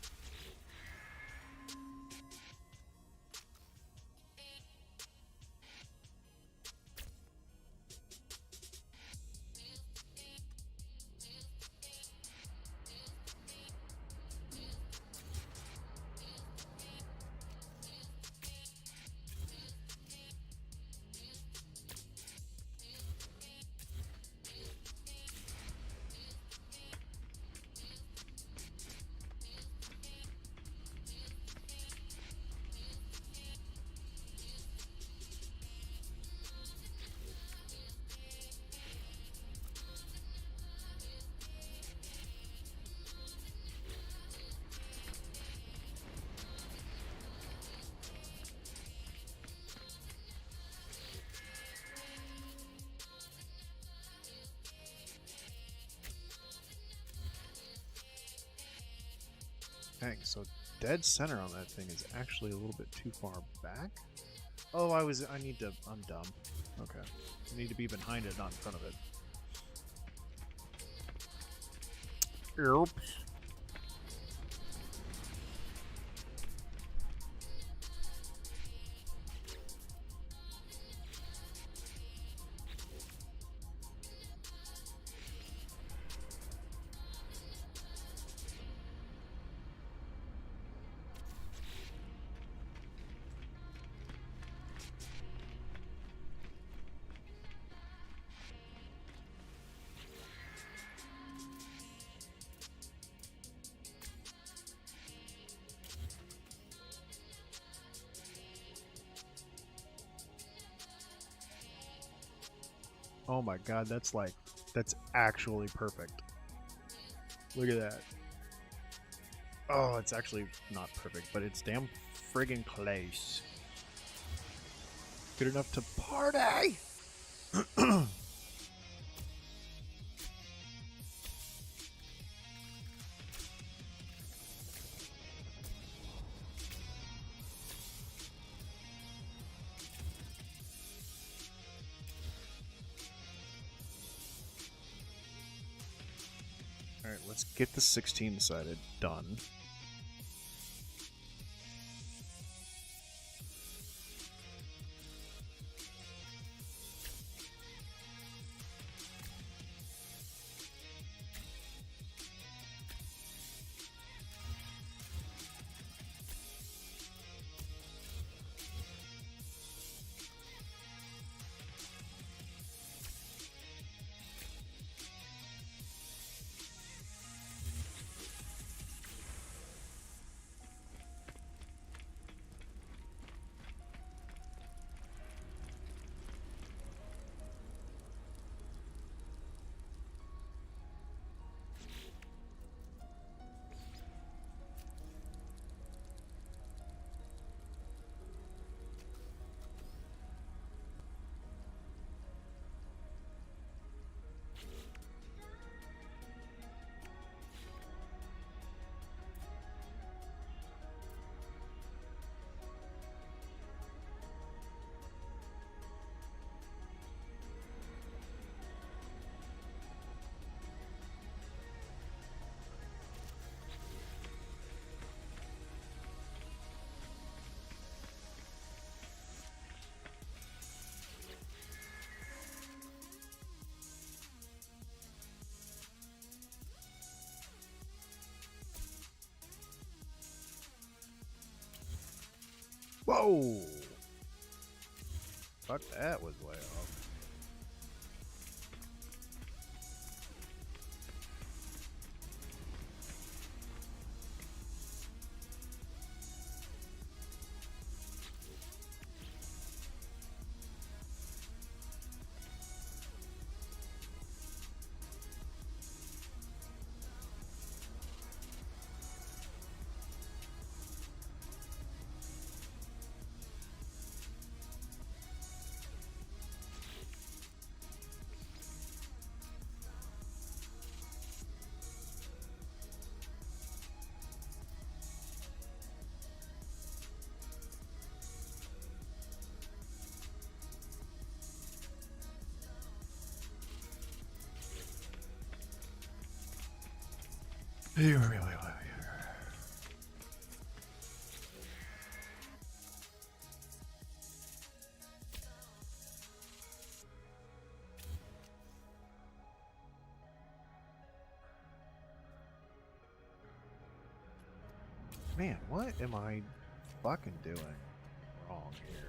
Dang, so dead center on that thing is actually a little bit too far back? Oh, I need to, I'm dumb. Okay. I need to be behind it, not in front of it. Oops. Oh my god, that's actually perfect. Look at that. Oh, it's actually not perfect, but it's damn friggin' close. Good enough to party! Alright, let's get the 16-sided done. Oh! Fuck, that was way off. Man, what am I fucking doing wrong here?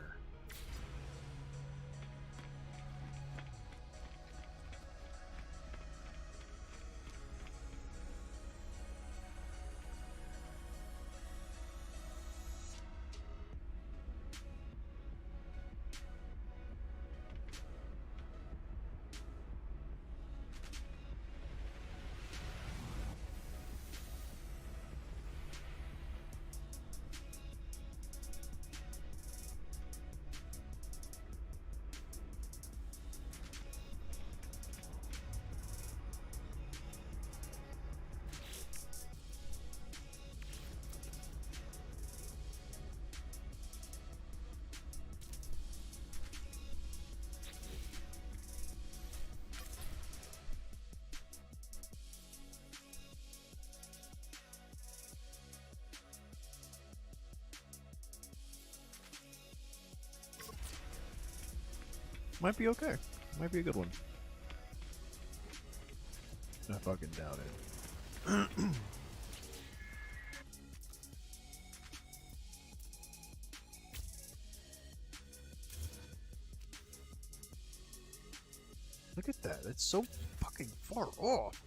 Might be okay. Might be a good one. I fucking doubt it. Look at that. It's so fucking far off.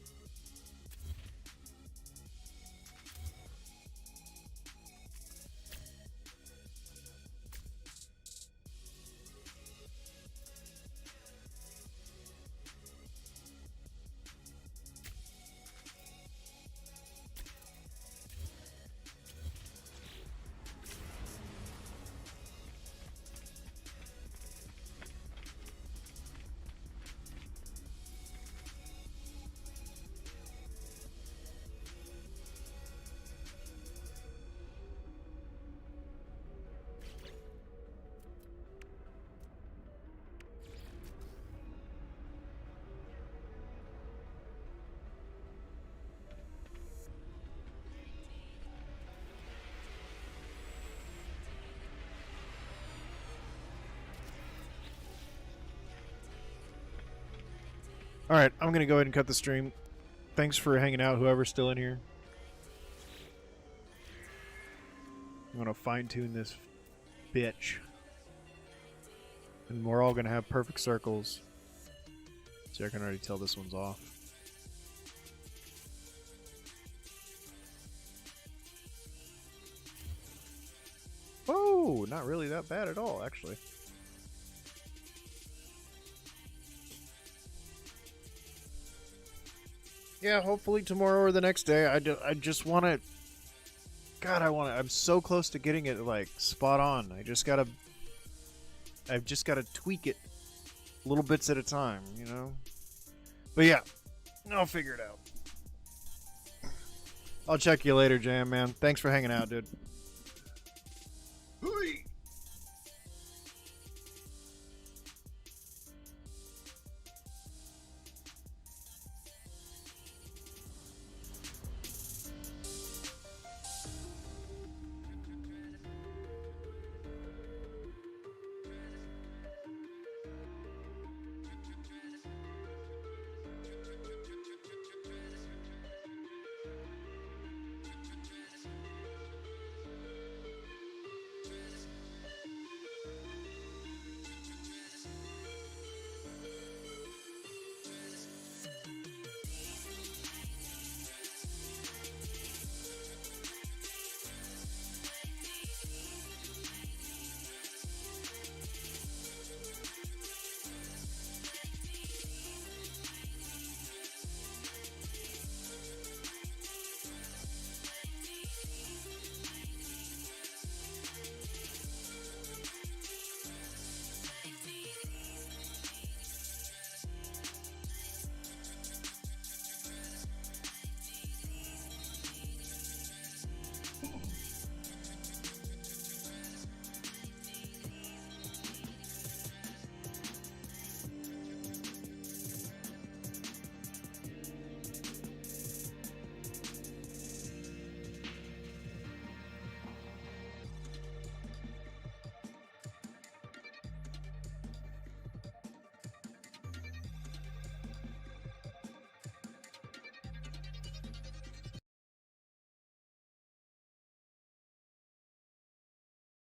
Alright, I'm gonna go ahead and cut the stream. Thanks for hanging out, whoever's still in here. I'm gonna fine-tune this bitch. And we're all gonna have perfect circles. So I can already tell this one's off. Oh, not really that bad at all, actually. Yeah, hopefully tomorrow or the next day. I just want to... God, I'm so close to getting it, like, spot on. I've just got to tweak it little bits at a time, you know? But yeah, I'll figure it out. I'll check you later, Jam, man. Thanks for hanging out, dude.